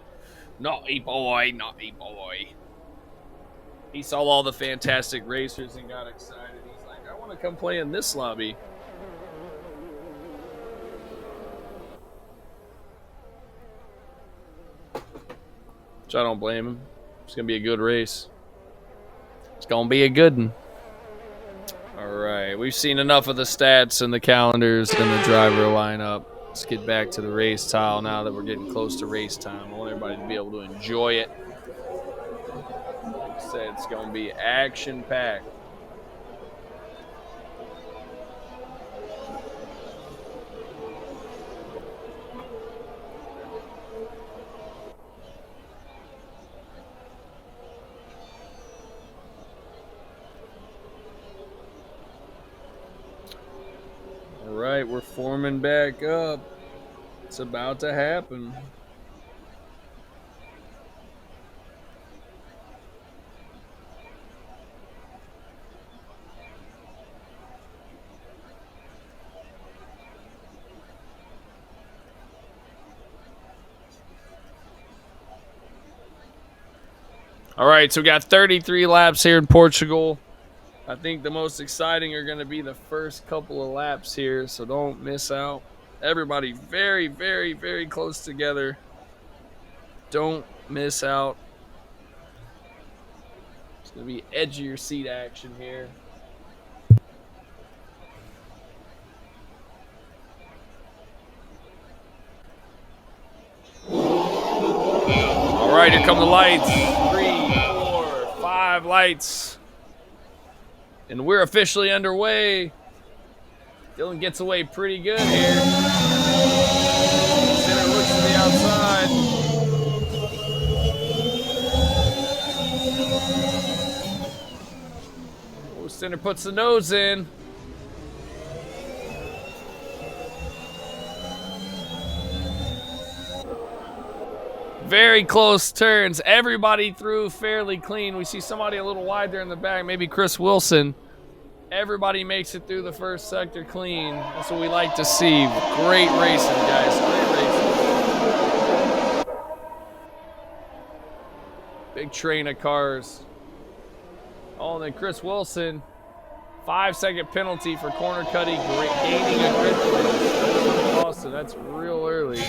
Naughty boy, naughty boy. He saw all the fantastic racers and got excited. He's like, I want to come play in this lobby. Which I don't blame him. It's going to be a good race. It's going to be a good one. All right. We've seen enough of the stats and the calendars and the driver lineup. Let's get back to the race tile now that we're getting close to race time. I want everybody to be able to enjoy it. Like I said, it's going to be action-packed. All right, we're forming back up. It's about to happen. All right, so we got 33 laps here in Portugal. I think the most exciting are going to be the first couple of laps here, so don't miss out. Everybody very, very, very close together. Don't miss out. It's going to be edge of your seat action here. All right, here come the lights. 3, 4, 5 lights. And we're officially underway. Dylan gets away pretty good here. Center looks to the outside. Oh, Center puts the nose in. Very close turns. Everybody through fairly clean. We see somebody a little wide there in the back, maybe Chris Wilson. Everybody makes it through the first sector clean. That's what we like to see. Great racing, guys. Great racing. Big train of cars. Oh, and then Chris Wilson. 5-second penalty for corner cutting, gaining a grid place. Austin, that's real early.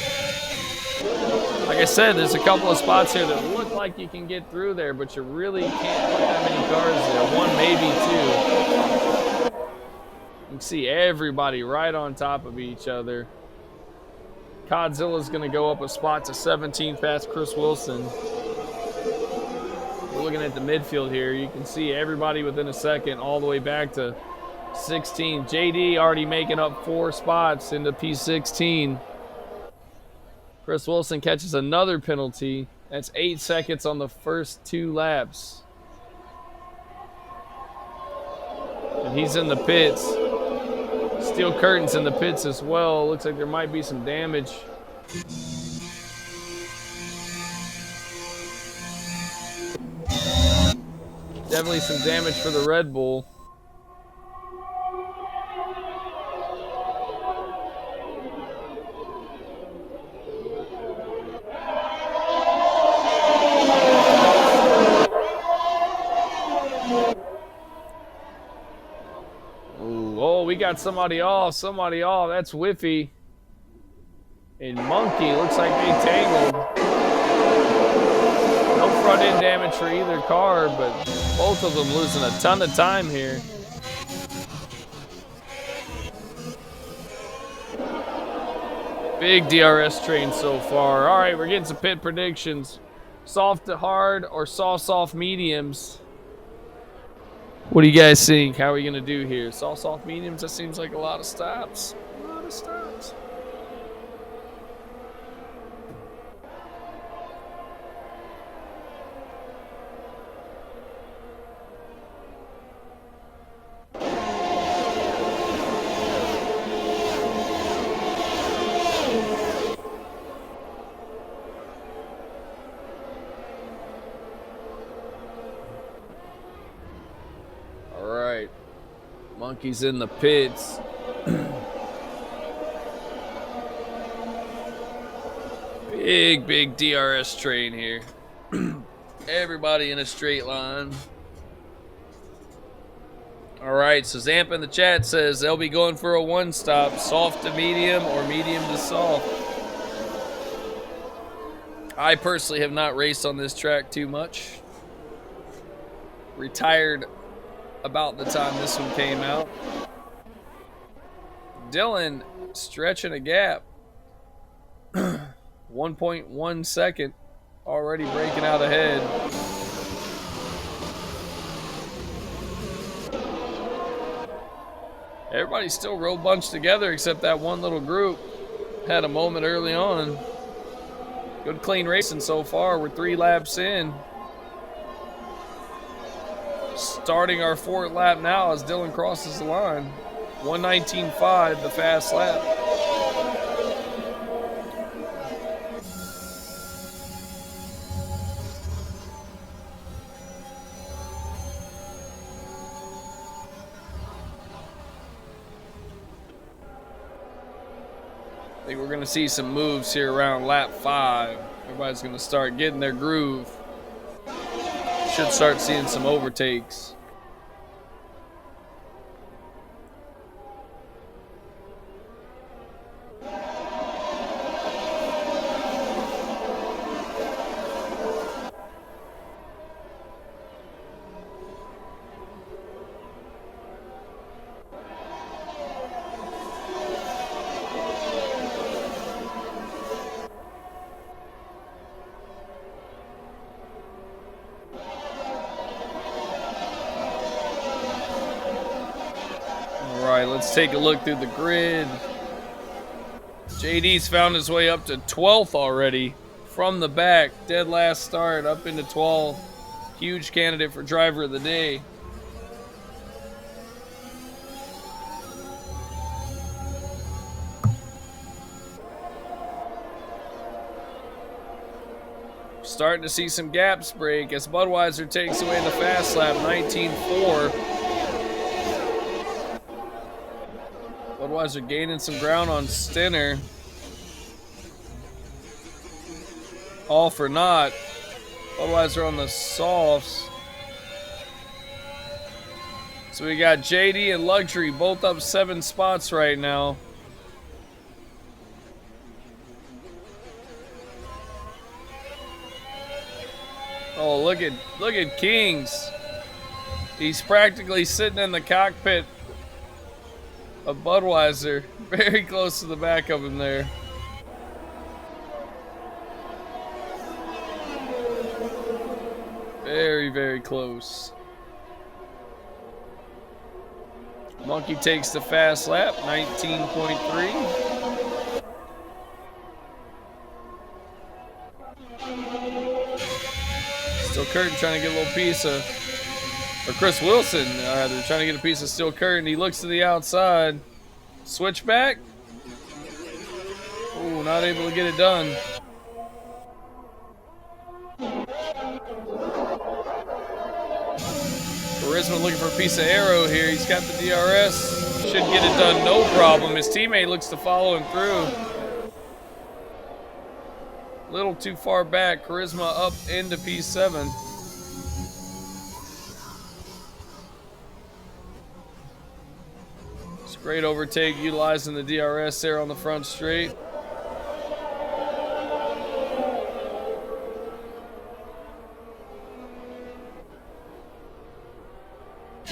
Like I said, there's a couple of spots here that look like you can get through there, but you really can't put that many cars there. One, maybe two. You can see everybody right on top of each other. Codzilla's going to go up a spot to 17 past Chris Wilson. We're looking at the midfield here. You can see everybody within a second all the way back to 16. JD already making up 4 spots into P16. Chris Wilson catches another penalty. That's 8 seconds on the first 2 laps. And he's in the pits. Steel curtains in the pits as well. Looks like there might be some damage. Definitely some damage for the Red Bull. We got somebody off. That's Whiffy. And Monkey, looks like they tangled. No front end damage for either car, but both of them losing a ton of time here. Big DRS train so far. All right, we're getting some pit predictions. Soft to hard or soft mediums. What do you guys think? How are we going to do here? Soft mediums, that seems like a lot of stops. Monkey's in the pits. Big DRS train here. Everybody in a straight line. All right, so Zamp in the chat says they'll be going for a one-stop, soft to medium or medium to soft. I personally have not raced on this track too much. Retired about the time this one came out. Dylan stretching a gap. 1.1 second, already breaking out ahead. Everybody's still real bunched together except that one little group. Had a moment early on. Good clean racing so far. We're 3 laps in. Starting our 4th lap now as Dylan crosses the line. 1:19.5, the fast lap. I think we're going to see some moves here around lap 5. Everybody's going to start getting their groove. Should start seeing some overtakes. Let's take a look through the grid. JD's found his way up to 12th already from the back. Dead last start up into 12th. Huge candidate for driver of the day. Starting to see some gaps break as Budweiser takes away the fast lap, 19.4. Budweiser gaining some ground on Stinner. All for naught. Budweiser on the softs. So we got JD and Luxury both up 7 spots right now. Oh, look at Kings. He's practically sitting in the cockpit of Budweiser, very close to the back of him there. Very close. Monkey takes the fast lap, 19.3. Still Curtin trying to get a little piece of, or Chris Wilson, they're trying to get a piece of Steel Curtin. He looks to the outside. Switchback. Ooh, not able to get it done. Charisma looking for a piece of aero here. He's got the DRS. Should get it done no problem. His teammate looks to follow him through. Little too far back. Charisma up into P7. It's a great overtake utilizing the DRS there on the front straight.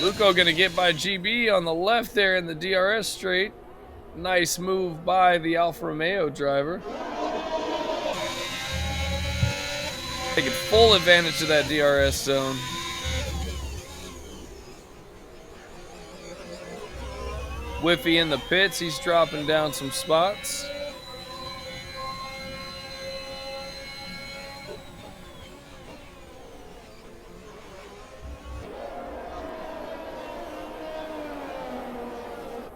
Luco gonna get by GB on the left there in the DRS straight. Nice move by the Alfa Romeo driver. Taking full advantage of that DRS zone. Whiffy in the pits, he's dropping down some spots.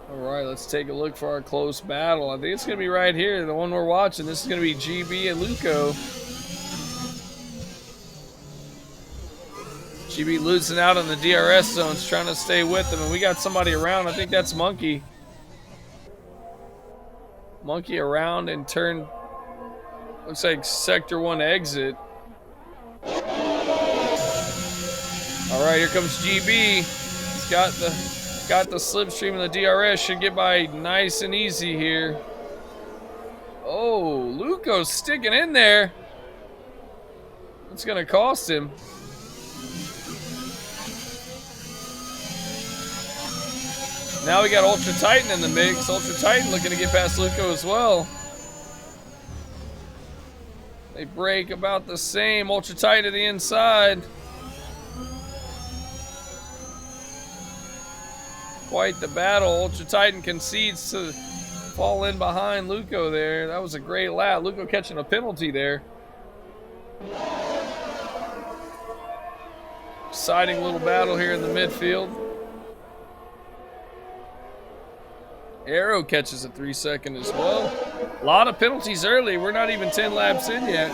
Alright, let's take a look for our close battle. I think it's going to be right here, the one we're watching. This is going to be GB and Luco. GB losing out on the DRS zones, trying to stay with them, and we got somebody around. I think that's Monkey. Monkey around and turn. Looks like Sector 1 exit. All right, here comes GB. He's got the slipstream and the DRS. Should get by nice and easy here. Oh, Luco's sticking in there. It's gonna cost him. Now we got Ultra Titan in the mix. Ultra Titan looking to get past Luco as well. They break about the same. Ultra Titan to the inside. Quite the battle. Ultra Titan concedes to fall in behind Luco there. That was a great lap. Luco catching a penalty there. Exciting little battle here in the midfield. Arrow catches a 3-second as well. A lot of penalties early. We're not even 10 laps in yet.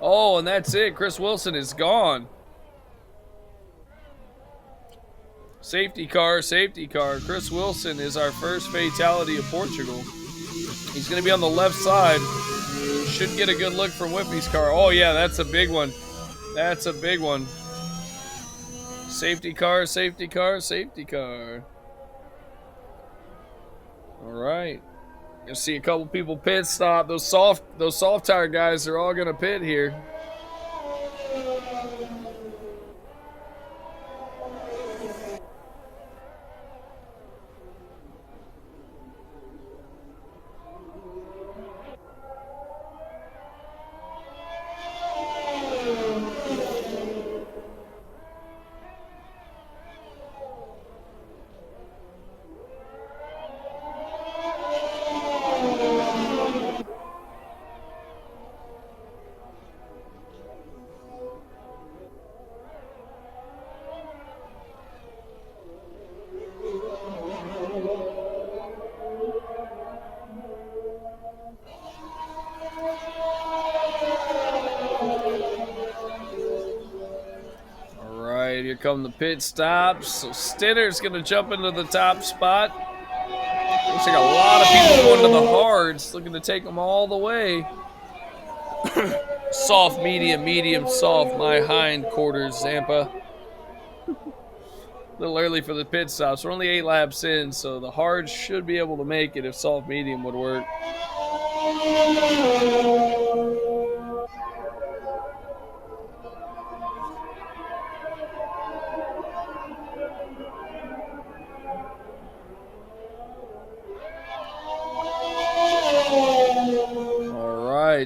Oh, and that's it. Chris Wilson is gone. Safety car, safety car. Chris Wilson is our first fatality of Portugal. He's going to be on the left side. Should get a good look from Whippy's car. Oh, yeah, that's a big one. That's a big one. Safety car, safety car, safety car. All right. You'll see a couple people pit stop. Those soft tire guys are all going to pit here. Here come the pit stops. So Stinner's going to jump into the top spot. Looks like a lot of people going to the hards, looking to take them all the way. Soft, medium, medium, soft. My hindquarters, Zampa. A little early for the pit stops. We're only 8 laps in, so the hards should be able to make it if soft, medium would work.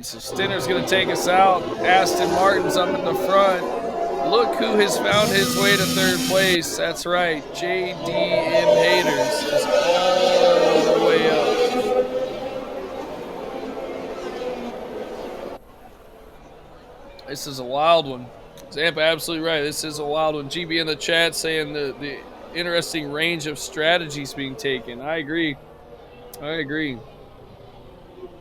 So Stinner's going to take us out. Aston Martin's up in the front. Look who has found his way to third place. That's right. JDM Haters is all the way up. This is a wild one. Zampa absolutely right. This is a wild one. GB in the chat saying the interesting range of strategies being taken. I agree. I agree.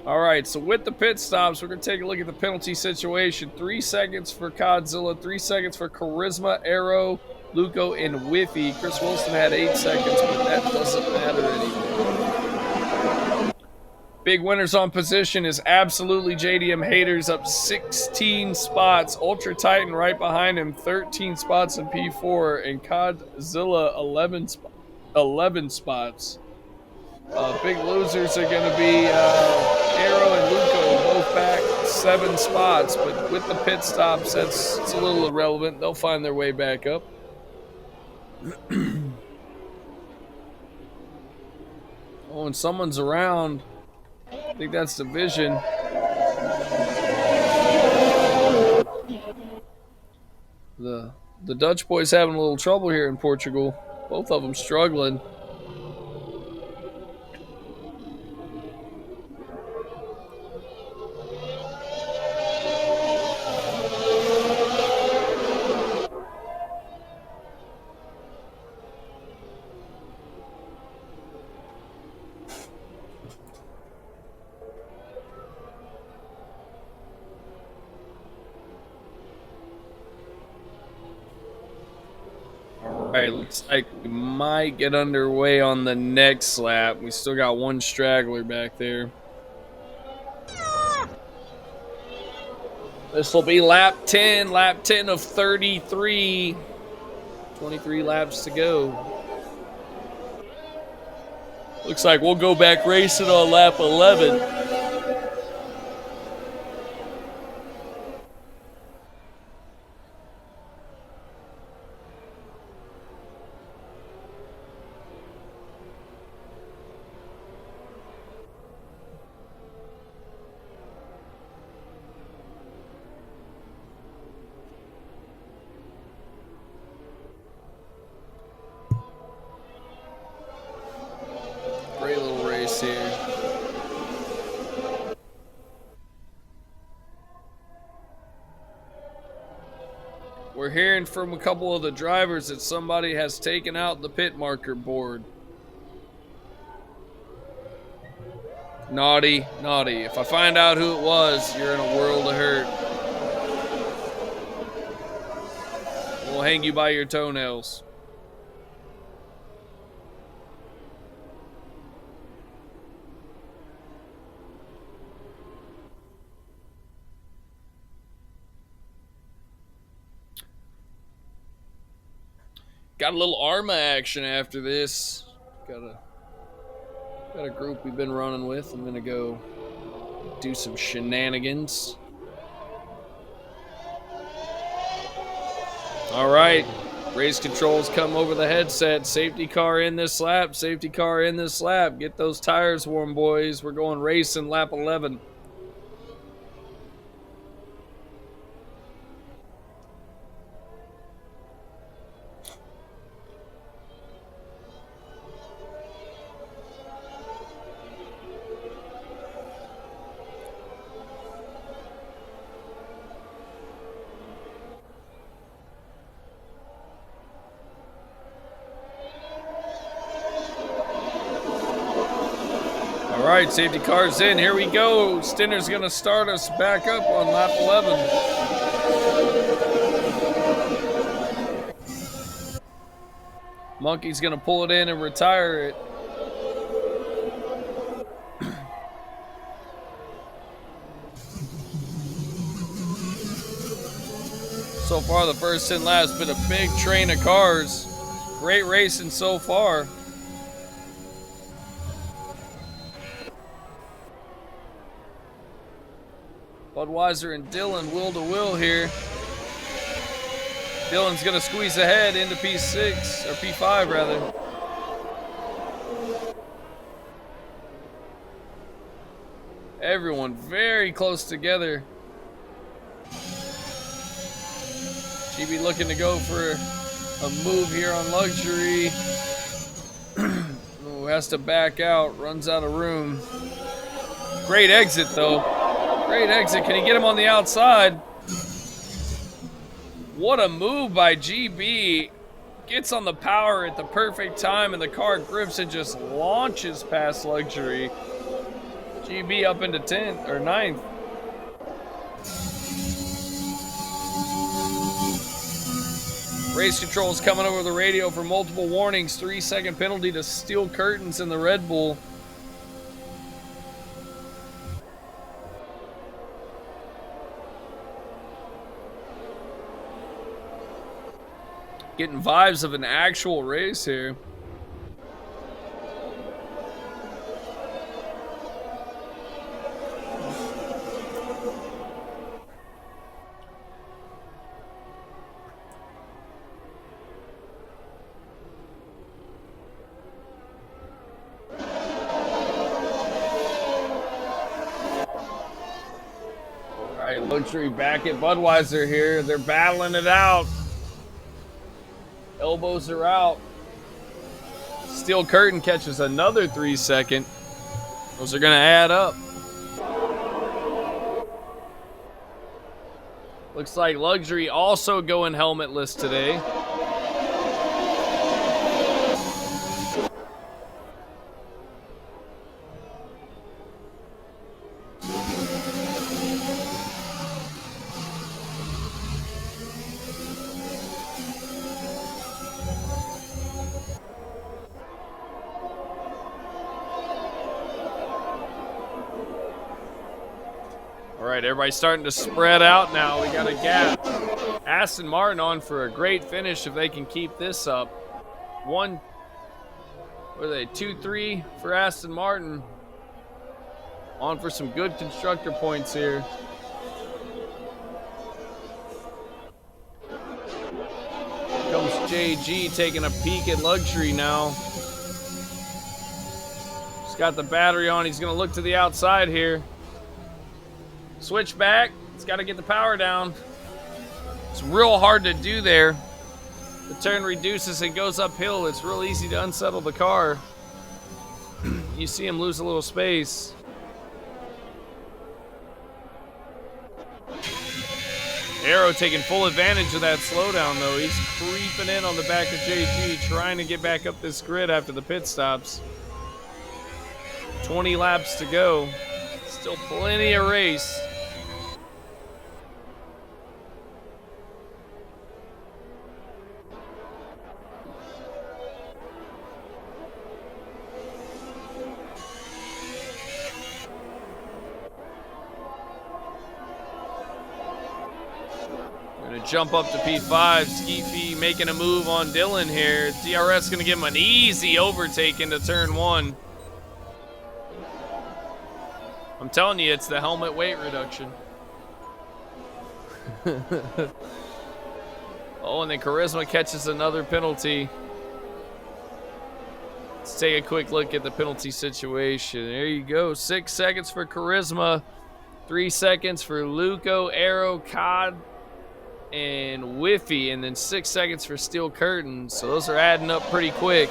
All right, so with the pit stops, we're going to take a look at the penalty situation. 3 seconds for Godzilla, 3 seconds for Charisma, Arrow, Luco, and Whiffy. Chris Wilson had 8 seconds, but that doesn't matter anymore. Big winners on position is absolutely JDM Haters, up 16 spots. Ultra Titan right behind him, 13 spots in P4, and Godzilla 11 spots. Big losers are going to be Arrow and Luco, both back 7 spots, but with the pit stops, it's a little irrelevant. They'll find their way back up. Oh, and someone's around. I think that's the vision. The Dutch boys having a little trouble here in Portugal. Both of them struggling. All right, looks like we might get underway on the next lap. We still got one straggler back there. This will be lap 10 of 33. 23 laps to go. Looks like we'll go back racing on lap 11. Great little race here. We're hearing from a couple of the drivers that somebody has taken out the pit marker board. Naughty, naughty. If I find out who it was, you're in a world of hurt. We'll hang you by your toenails. Got a little ARMA action after this. Got a group we've been running with. I'm gonna go do some shenanigans. All right, race controls come over the headset. Safety car in this lap. Safety car in this lap. Get those tires warm, boys. We're going racing lap 11. All right, safety car's in. Here we go. Stinner's going to start us back up on lap 11. Monkey's going to pull it in and retire it. So far, the first 10 laps been a big train of cars. Great racing so far. Budweiser and Dylan will to will here. Dylan's gonna squeeze ahead into P6 or P5 rather. Everyone very close together. GB looking to go for a move here on luxury. Who has to back out, runs out of room. Great exit though. Great exit. Can he get him on the outside? What a move by GB. Gets on the power at the perfect time and the car grips and just launches past luxury. GB up into 10th or 9th. Race controls coming over the radio for multiple warnings. 3-second penalty to steel curtains in the Red Bull. Getting vibes of an actual race here. All right, luxury back at Budweiser here. They're battling it out. Elbows are out. Steel curtain catches another 3-second. Those are going to add up. Looks like luxury also going helmetless today. All right, everybody's starting to spread out now. We got a gap. Aston Martin on for a great finish if they can keep this up. What are they? 2-3 for Aston Martin. On for some good constructor points here. Here comes JG taking a peek at luxury now. He's got the battery on. He's going to look to the outside here. Switch back. He's got to get the power down. It's real hard to do there. The turn reduces and goes uphill. It's real easy to unsettle the car. You see him lose a little space. Arrow taking full advantage of that slowdown, though. He's creeping in on the back of JG, trying to get back up this grid after the pit stops. 20 laps to go. Still plenty of race. Jump up to P5. Skeefy making a move on Dylan here. DRS going to give him an easy overtake into turn 1. I'm telling you, it's the helmet weight reduction. Oh, and then Charisma catches another penalty. Let's take a quick look at the penalty situation. There you go. 6 seconds for Charisma. 3 seconds for Luco, Arrow, Cod, and Whiffy, and then 6 seconds for Steel Curtain. So those are adding up pretty quick.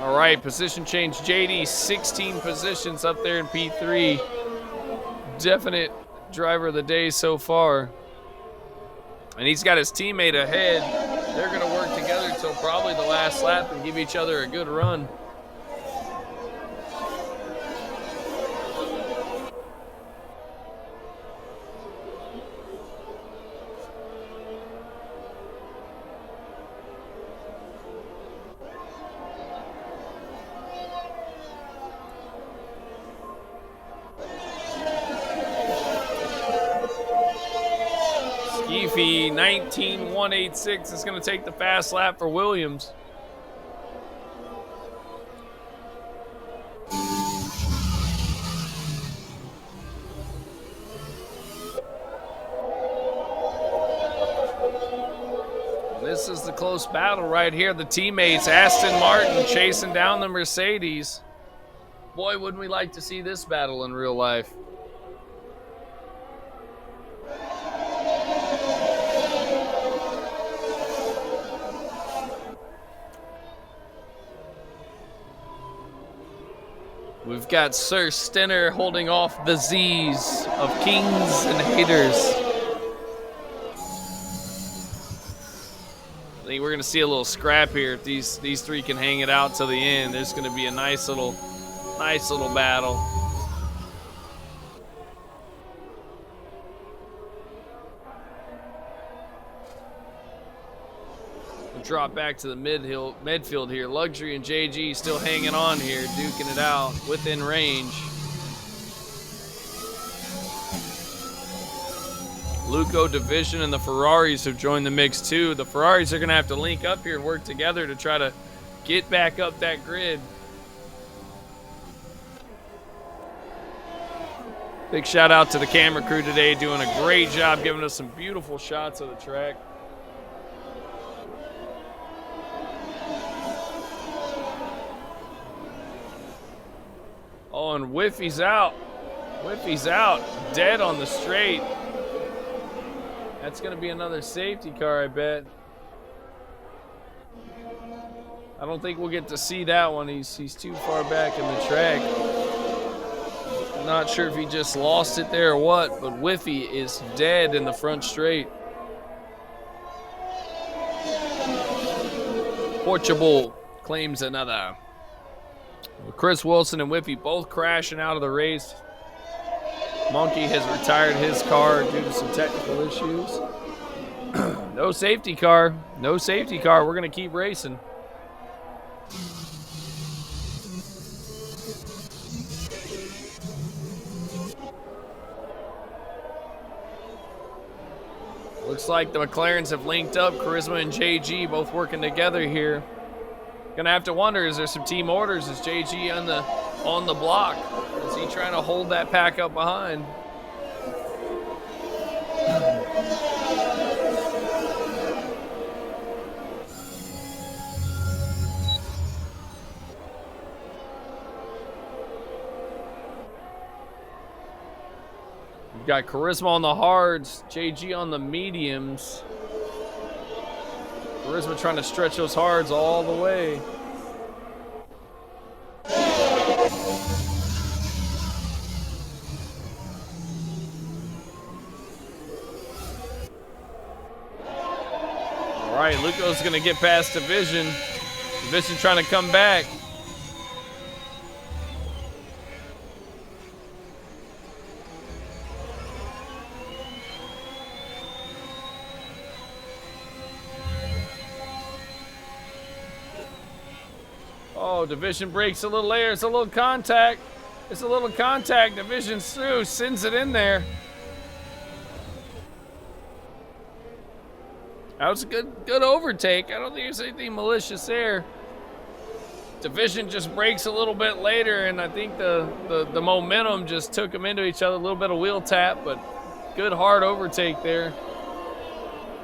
All right, position change. JD 16 positions up there in P3. Definite driver of the day so far. And he's got his teammate ahead. They're going to work together until probably the last lap and give each other a good run. Skeefy 19.186 is going to take the fast lap for Williams. This is the close battle right here. The teammates, Aston Martin chasing down the Mercedes. Boy, wouldn't we like to see this battle in real life. We've got Sir Stinner holding off the Z's of kings and haters. I think we're going to see a little scrap here. If these three can hang it out to the end, there's going to be a nice little battle. We'll drop back to the midfield here. Luxury and JG still hanging on here, duking it out within range. Luco Division and the Ferraris have joined the mix too. The Ferraris are going to have to link up here and work together to try to get back up that grid. Big shout out to the camera crew today, doing a great job giving us some beautiful shots of the track. Oh, and Whiffy's out. Whiffy's out. Dead on the straight. That's going to be another safety car, I bet. I don't think we'll get to see that one. He's too far back in the track. I'm not sure if he just lost it there or what, but Whiffy is dead in the front straight. Portugal claims another. Chris Wilson and Whiffy both crashing out of the race. Monkey has retired his car due to some technical issues. No safety car. No safety car. We're going to keep racing. Looks like the McLarens have linked up. Charisma and JG both working together here. Gonna have to wonder, is there some team orders? Is JG on the block? Is he trying to hold that pack up behind? We've got Charisma on the hards, JG on the mediums. Charisma trying to stretch those hards all the way. All right, Luco's going to get past Division. Division trying to come back. Oh, Division breaks a little air. It's a little contact. It's a little contact. Division through, sends it in there. That was a good overtake. I don't think there's anything malicious there. Division just breaks a little bit later, and I think the momentum just took them into each other. A little bit of wheel tap, but good hard overtake there.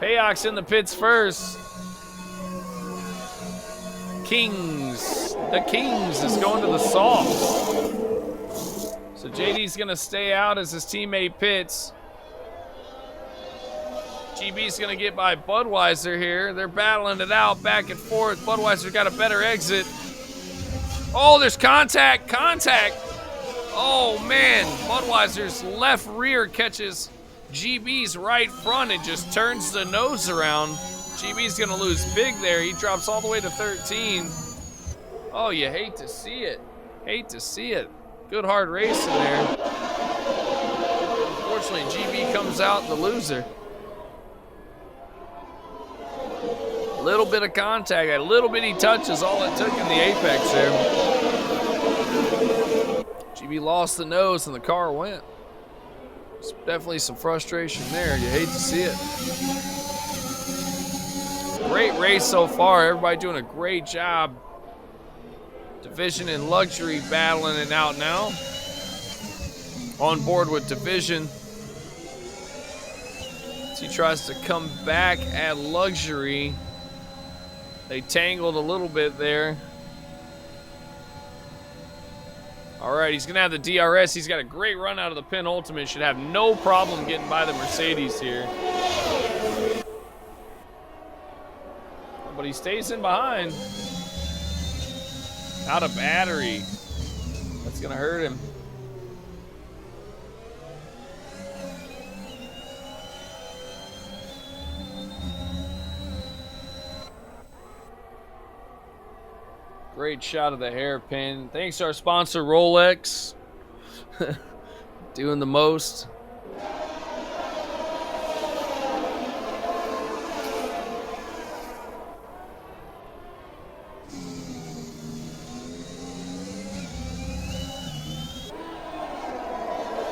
Payok's in the pits first. The Kings is going to the softs. So JD's gonna stay out as his teammate pits. GB's gonna get by Budweiser here. They're battling it out back and forth. Budweiser got a better exit. Oh, there's contact. Oh man, Budweiser's left rear catches GB's right front and just turns the nose around. GB's gonna lose big there. He drops all the way to 13. Oh, you hate to see it. Good hard racing there. Unfortunately, GB comes out the loser. A little bit of contact, a little bitty touch is all it took in the apex there. GB lost the nose and the car went. There's definitely some frustration there. You hate to see it. Great race so far. Everybody doing a great job. Division and Luxury battling it out now. On board with Division. As he tries to come back at Luxury. They tangled a little bit there. All right, he's going to have the DRS. He's got a great run out of the penultimate. Should have no problem getting by the Mercedes here. But he stays in behind. Out of battery. That's going to hurt him. Great shot of the hairpin. Thanks to our sponsor, Rolex. Doing the most.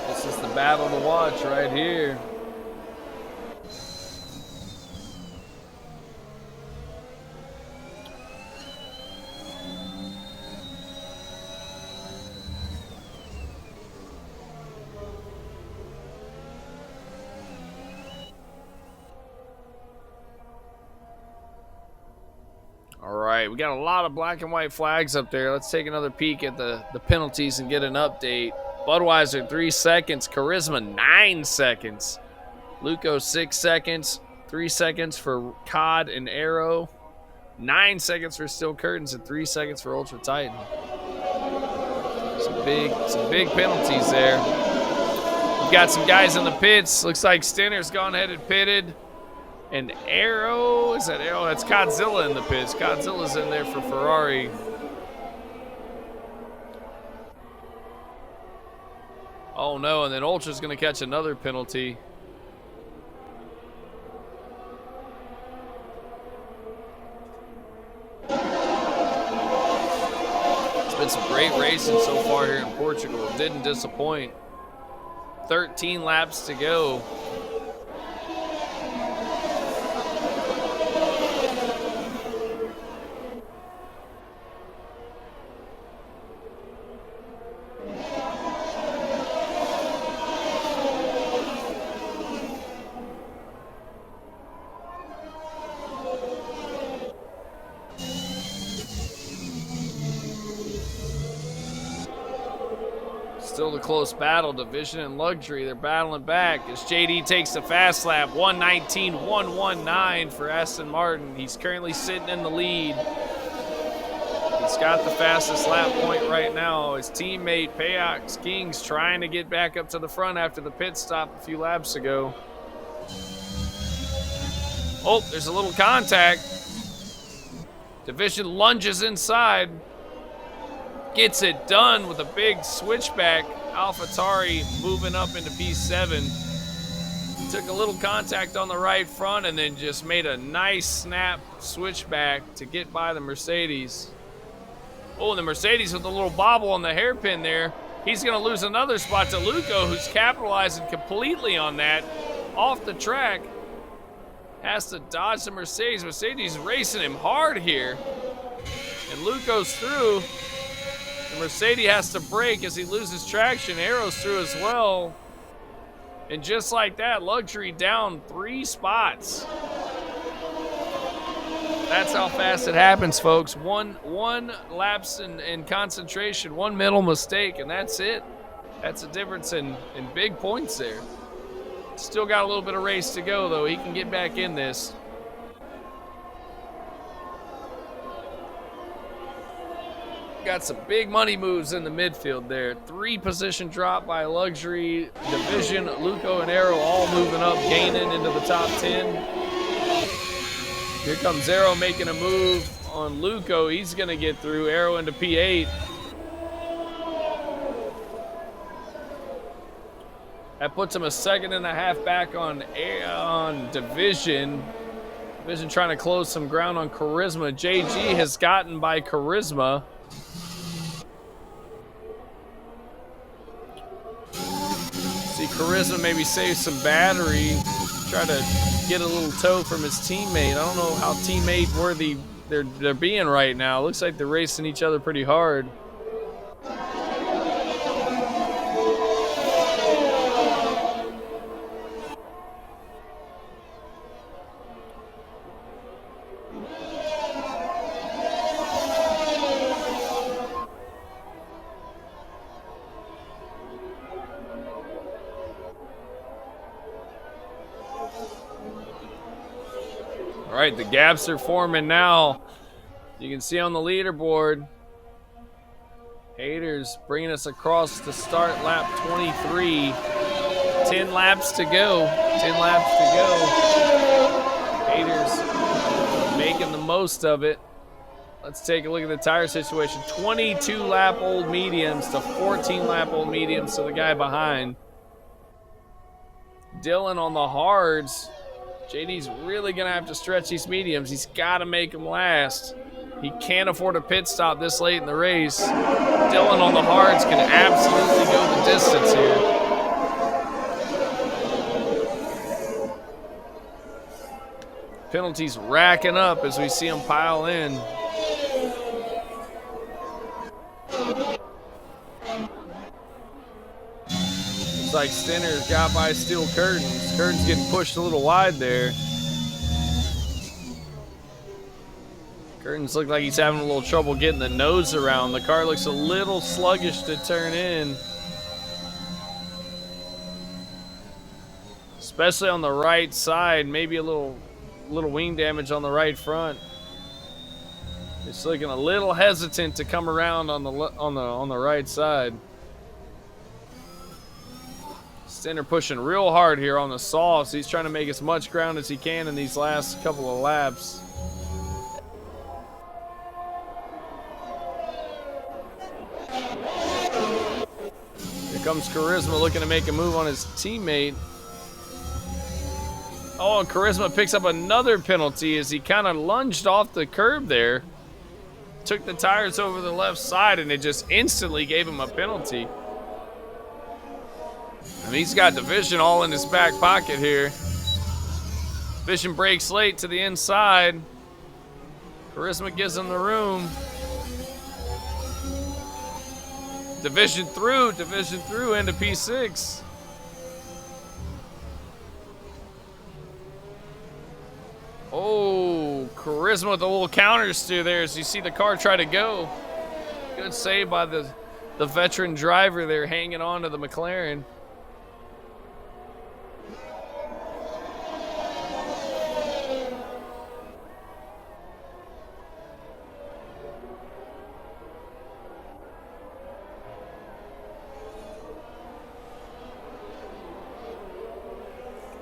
This is the battle to watch right here. We got a lot of black and white flags up there. Let's take another peek at the penalties and get an update. Budweiser, 3 seconds. Charisma, 9 seconds. Luco, 6 seconds. 3 seconds for COD and Arrow. 9 seconds for Steel Curtains and 3 seconds for Ultra Titan. Some big penalties there. We've got some guys in the pits. Looks like Stinner's gone ahead and pitted. And Arrow, is that Arrow? That's Godzilla in the pits. Godzilla's in there for Ferrari. Oh no, and then Ultra's gonna catch another penalty. It's been some great racing so far here in Portugal. It didn't disappoint. 13 laps to go. Still a close battle. Division and Luxury, they're battling back as JD takes the fast lap. 1:19.119 for Aston Martin. He's currently sitting in the lead. He's got the fastest lap point right now. His teammate Payox King's trying to get back up to the front after the pit stop a few laps ago. Oh, there's a little contact. Division lunges inside. Gets it done with a big switchback. AlphaTauri moving up into P7. Took a little contact on the right front and then just made a nice snap switchback to get by the Mercedes. Oh, and the Mercedes with a little bobble on the hairpin there. He's going to lose another spot to Luco, who's capitalizing completely on that. Off the track. Has to dodge the Mercedes. Mercedes racing him hard here. And Luco's through. The Mercedes has to brake as he loses traction. Arrow's through as well. And just like that, Luxury down 3 spots. That's how fast it happens, folks. One lapse in concentration, one mental mistake, and that's it. That's the difference in big points there. Still got a little bit of race to go, though. He can get back in this. Got some big money moves in the midfield there. 3 position drop by Luxury, Division, Luco, and Arrow all moving up, gaining into the top 10. Here comes Arrow making a move on Luco. He's going to get through. Arrow into P8. That puts him a 2.5 seconds back on Division. Division trying to close some ground on Charisma. JG has gotten by Charisma. See Charisma maybe save some battery, try to get a little tow from his teammate. I don't know how teammate worthy they're being right now. Looks like they're racing each other pretty hard. All right, the gaps are forming now. You can see on the leaderboard, Haters bringing us across to start lap 23. 10 laps to go. 10 laps to go. Haters making the most of it. Let's take a look at the tire situation. 22 lap old mediums to 14 lap old mediums to the guy behind. Dylan on the hards. JD's really going to have to stretch these mediums. He's got to make them last. He can't afford a pit stop this late in the race. Dylan on the hards can absolutely go the distance here. Penalties racking up as we see them pile in. Looks like Stenner's got by steel curtains. Curtains getting pushed a little wide there. Curtains look like he's having a little trouble getting the nose around. The car looks a little sluggish to turn in. Especially on the right side. Maybe a little wing damage on the right front. It's looking a little hesitant to come around on the right side. Stenner pushing real hard here on the softs. He's trying to make as much ground as he can in these last couple of laps. Here comes Charisma looking to make a move on his teammate. Oh, and Charisma picks up another penalty as he kind of lunged off the curb there. Took the tires over the left side and it just instantly gave him a penalty. And he's got Division all in his back pocket here. Division breaks late to the inside. Charisma gives him the room. Division through into P6. Oh, Charisma with a little counter steer there as you see the car try to go. Good save by the the veteran driver there hanging on to the McLaren.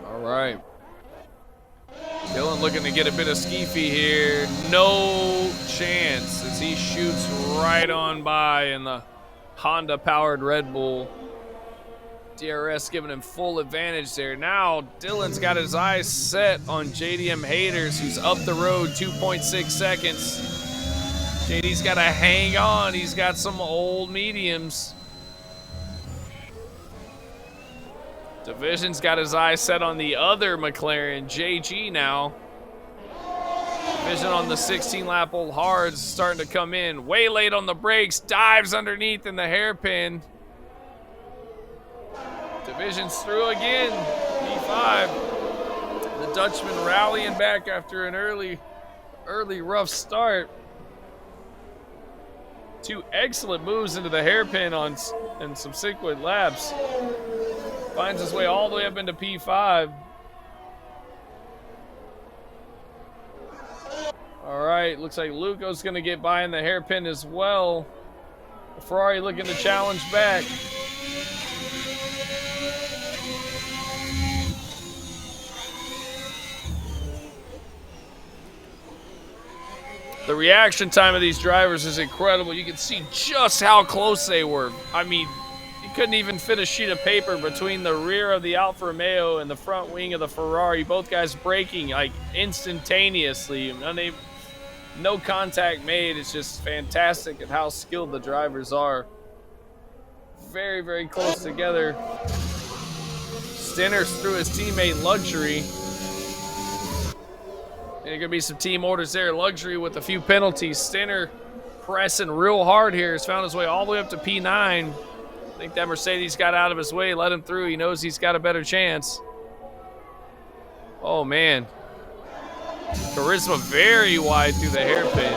All right. Dillon looking to get a bit of skeefy here. No chance as he shoots right on by in the Honda-powered Red Bull. DRS giving him full advantage there. Now Dillon's got his eyes set on JDM Haters, who's up the road 2.6 seconds. JD's got to hang on. He's got some old mediums. Division's got his eyes set on the other McLaren, JG now. Division on the 16-lap-old hards starting to come in. Way late on the brakes, dives underneath in the hairpin. Division's through again, P5. The Dutchman rallying back after an early rough start. Two excellent moves into the hairpin and some subsequent laps. Finds his way all the way up into P5. All right, looks like Luco's going to get by in the hairpin as well. Ferrari looking to challenge back. The reaction time of these drivers is incredible. You can see just how close they were. I mean, you couldn't even fit a sheet of paper between the rear of the Alfa Romeo and the front wing of the Ferrari. Both guys braking like instantaneously. No contact made. It's just fantastic at how skilled the drivers are. Very, very close together. Stinner threw his teammate Luxury. And there are going to be some team orders there. Luxury with a few penalties. Stinner pressing real hard here. Has found his way all the way up to P9. I think that Mercedes got out of his way, let him through. He knows he's got a better chance. Oh, man. Charisma very wide through the hairpin.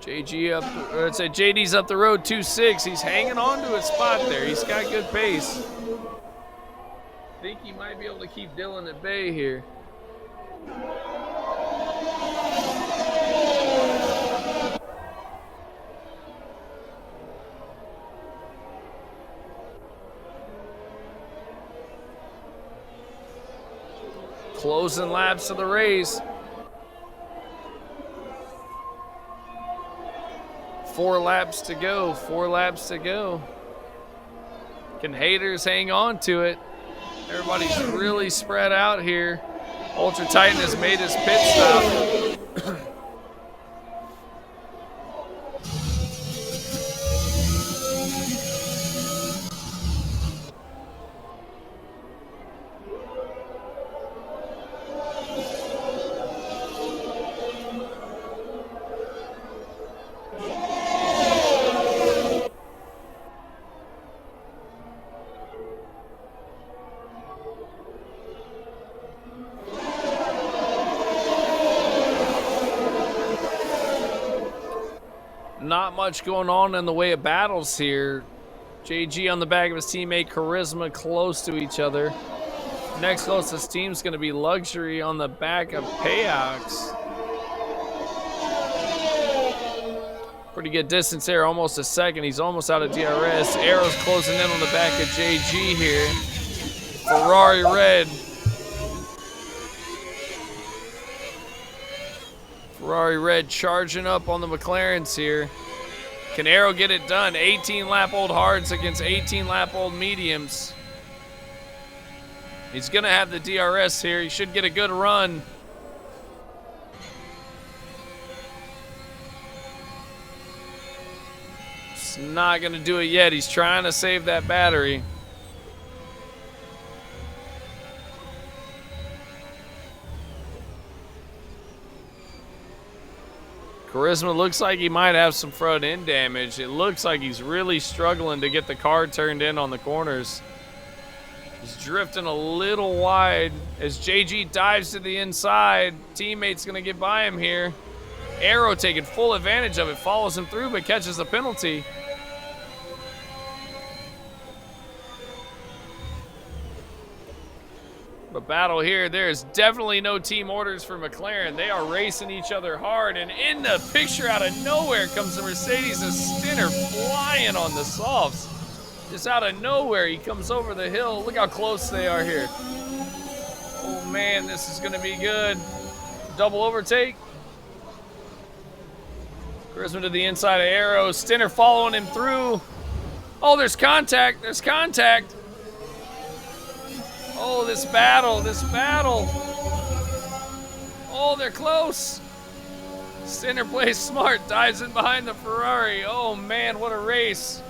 JD's up the road 2.6. He's hanging on to his spot there. He's got good pace. I think he might be able to keep Dillon at bay here. Closing laps of the race. 4 laps to go. 4 laps to go. Can Haters hang on to it? Everybody's really spread out here. Ultra Titan has made his pit stop. Not much going on in the way of battles here. JG on the back of his teammate Charisma, close to each other. Next closest team's going to be Luxury on the back of Payox. Pretty good distance there, almost a second. He's almost out of DRS. Arrow's closing in on the back of JG here. Ferrari red. Ferrari red charging up on the McLarens here. Can Arrow get it done? 18-lap-old hards against 18-lap-old mediums. He's going to have the DRS here. He should get a good run. It's not going to do it yet. He's trying to save that battery. Charisma looks like he might have some front end damage. It looks like he's really struggling to get the car turned in on the corners. He's drifting a little wide as JG dives to the inside. Teammate's going to get by him here. Arrow taking full advantage of it, follows him through, but catches a penalty. But battle here, there's definitely no team orders for McLaren. They are racing each other hard, and in the picture out of nowhere comes the Mercedes of Stinner flying on the softs. Just out of nowhere, he comes over the hill. Look how close they are here. Oh man, this is gonna be good. Double overtake. Charisma to the inside of Arrow. Stinner following him through. Oh, there's contact, there's contact. Oh, this battle, this battle. Oh, they're close. Stinner plays smart, dives in behind the Ferrari. Oh man, what a race.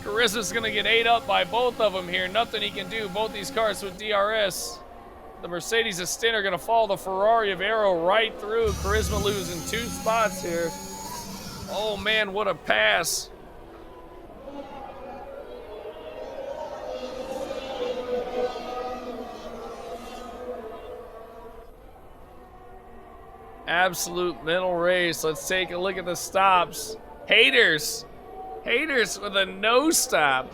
Charisma's gonna get ate up by both of them here. Nothing he can do, both these cars with DRS. The Mercedes of Stinner gonna follow the Ferrari of Arrow right through. Charisma losing 2 spots here. Oh man, what a pass. Absolute mental race. Let's take a look at the stops. Haters with a no stop.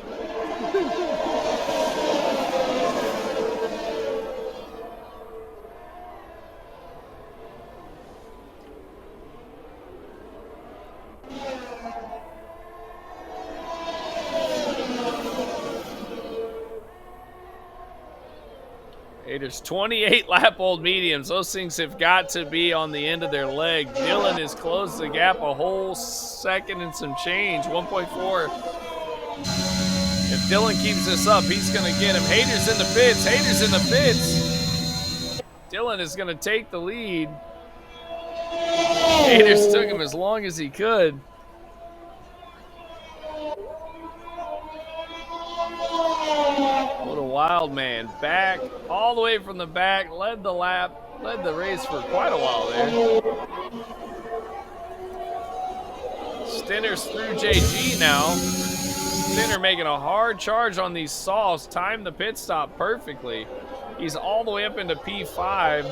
Haters, 28 lap old mediums. Those things have got to be on the end of their leg. Dylan has closed the gap a whole second and some change, 1.4. If Dylan keeps this up, he's going to get him. Haters in the pits, haters in the pits. Dylan is going to take the lead. Haters took him as long as he could. What a wild man. Back, all the way from the back, led the lap, led the race for quite a while there. Stinner's through JG now. Stinner making a hard charge on these softs, timed the pit stop perfectly. He's all the way up into P5.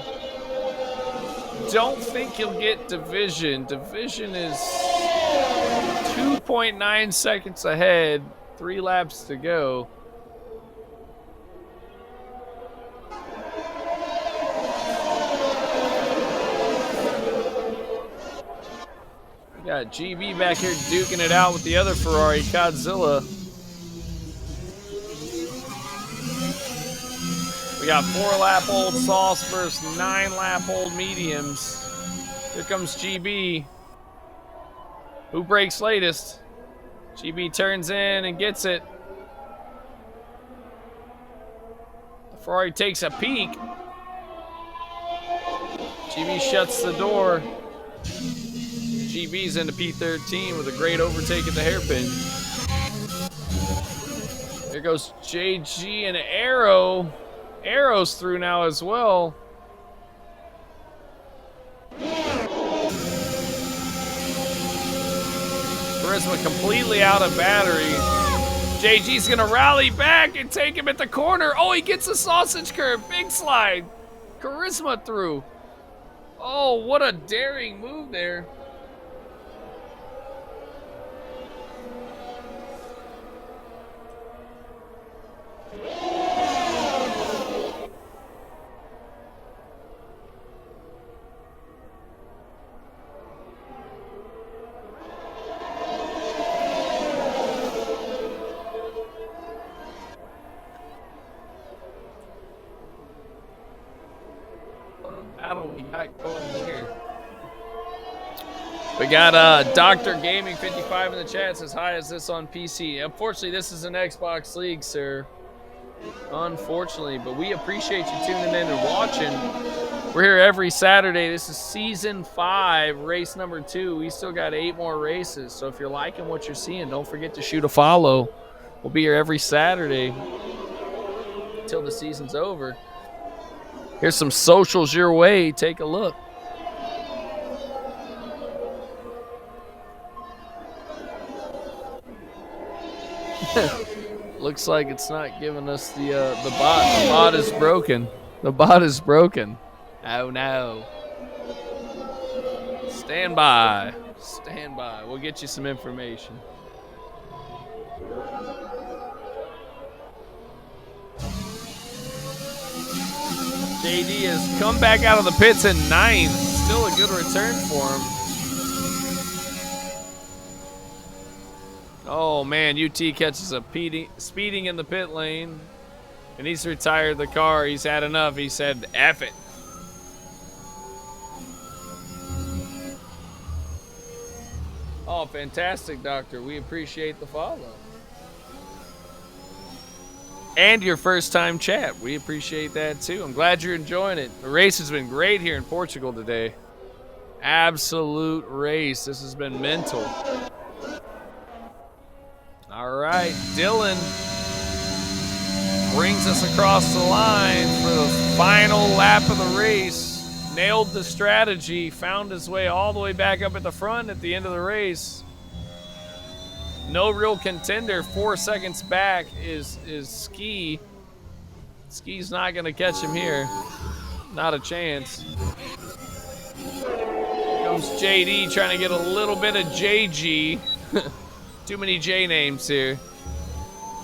Don't think he'll get division. Division is 2.9 seconds ahead, 3 laps to go. We got GB back here duking it out with the other Ferrari, Godzilla. We got 4-lap-old softs versus 9-lap-old mediums. Here comes GB. Who brakes latest? GB turns in and gets it. The Ferrari takes a peek. GB shuts the door. GB's into P13 with a great overtake at the hairpin. There goes JG and Arrow. Arrow's through now as well. Charisma completely out of battery. JG's gonna rally back and take him at the corner. Oh, he gets a sausage curve. Big slide. Charisma through. Oh, what a daring move there. We got Dr. Gaming 55 in the chat. Says, hi, is this on PC? Unfortunately, this is an Xbox League, sir. Unfortunately, but we appreciate you tuning in and watching. We're here every Saturday. This is season 5, race number 2. We still got 8 more races. So if you're liking what you're seeing, don't forget to shoot a follow. We'll be here every Saturday until the season's over. Here's some socials your way. Take a look. Looks like it's not giving us the bot. The bot is broken. The bot is broken. Oh no. Stand by. Stand by. We'll get you some information. JD has come back out of the pits in 9th. Still a good return for him. Oh man, UT catches a speeding in the pit lane. And he's retired the car. He's had enough. He said, F it. Oh, fantastic, Doctor. We appreciate the follow. And your first time chat. We appreciate that too. I'm glad you're enjoying it. The race has been great here in Portugal today. Absolute race. This has been mental. All right, Dylan brings us across the line for the final lap of the race. Nailed the strategy, found his way all the way back up at the front at the end of the race. No real contender. 4 seconds back is Ski. Ski's not going to catch him here. Not a chance. Here comes JD trying to get a little bit of JG. Too many J names here.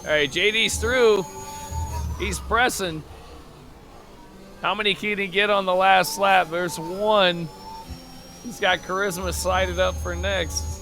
All right, JD's through. He's pressing. How many can he get on the last lap? There's one. He's got Charisma sighted up for next.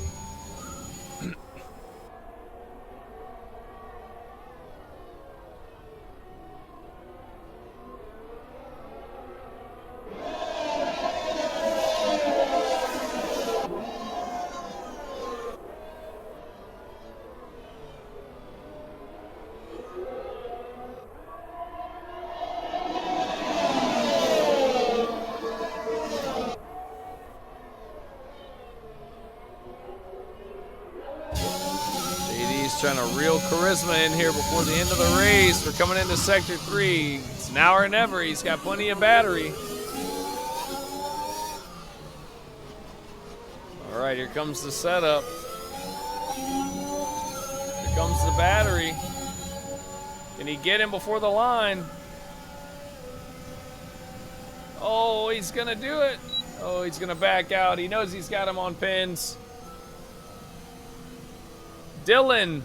Trying to reel Charisma in here before the end of the race. We're coming into Sector 3. It's now or never. He's got plenty of battery. All right, here comes the setup. Here comes the battery. Can he get him before the line? Oh, he's going to do it. Oh, he's going to back out. He knows he's got him on pins. Dylan,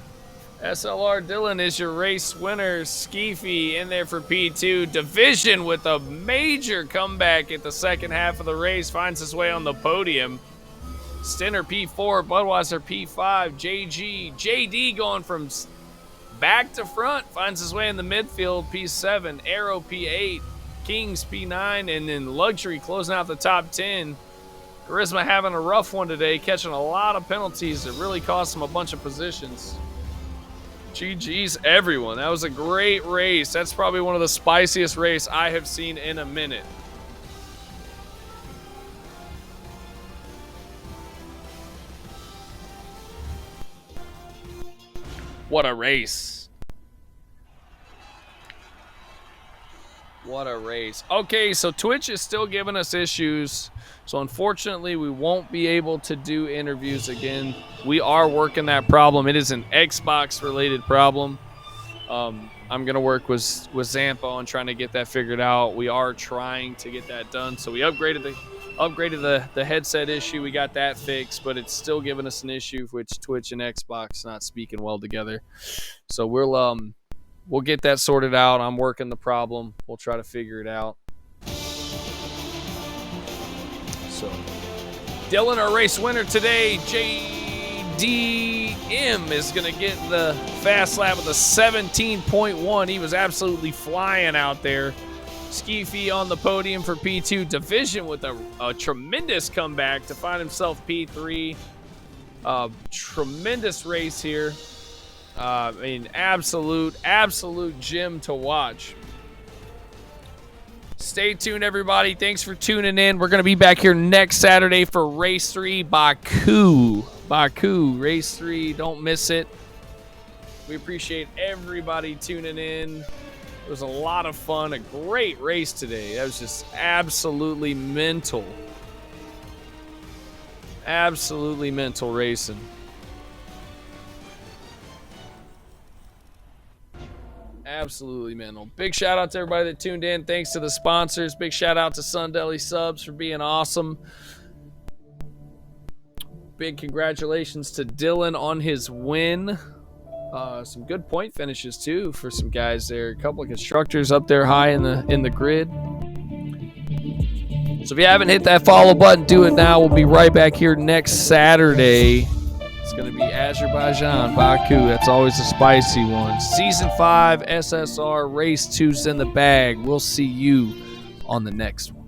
SLR Dylan is your race winner. Skeefy in there for P2. Division with a major comeback at the second half of the race. Finds his way on the podium. Stinner P4, Budweiser P5, JG, JD going from back to front. Finds his way in the midfield, P7, Arrow P8, Kings P9, and then Luxury closing out the top 10. Charisma having a rough one today, catching a lot of penalties that really cost him a bunch of positions. GG's everyone. That was a great race. That's probably one of the spiciest races I have seen in a minute. What a race. What a race. Okay, so Twitch is still giving us issues. So unfortunately, we won't be able to do interviews again. We are working that problem. It is an Xbox-related problem. I'm going to work with Zampa on trying to get that figured out. We are trying to get that done. So we upgraded the headset issue. We got that fixed, but it's still giving us an issue, which Twitch and Xbox not speaking well together. So we'll get that sorted out. I'm working the problem. We'll try to figure it out. So, Dylan, our race winner today, JDM, is going to get the fast lap with a 17.1. He was absolutely flying out there. Skeefy on the podium for P2. Division with a tremendous comeback to find himself P3. Tremendous race here. I mean, absolute gem to watch. Stay tuned, everybody. Thanks for tuning in. We're going to be back here next Saturday for Race 3 Baku. Race 3. Don't miss it. We appreciate everybody tuning in. It was a lot of fun. A great race today. That was just absolutely mental. Absolutely mental racing. Absolutely mental. Big shout out to everybody that tuned in. Thanks to the sponsors. Big shout out to Sun Deli Subs for being awesome. Big congratulations to Dylan on his win. Some good point finishes too for some guys there. A couple of constructors up there high in the grid. So if you haven't hit that follow button, do it now. We'll be right back here next Saturday. It's going to be Azerbaijan, Baku. That's always a spicy one. Season 5 SSR Race 2's in the bag. We'll see you on the next one.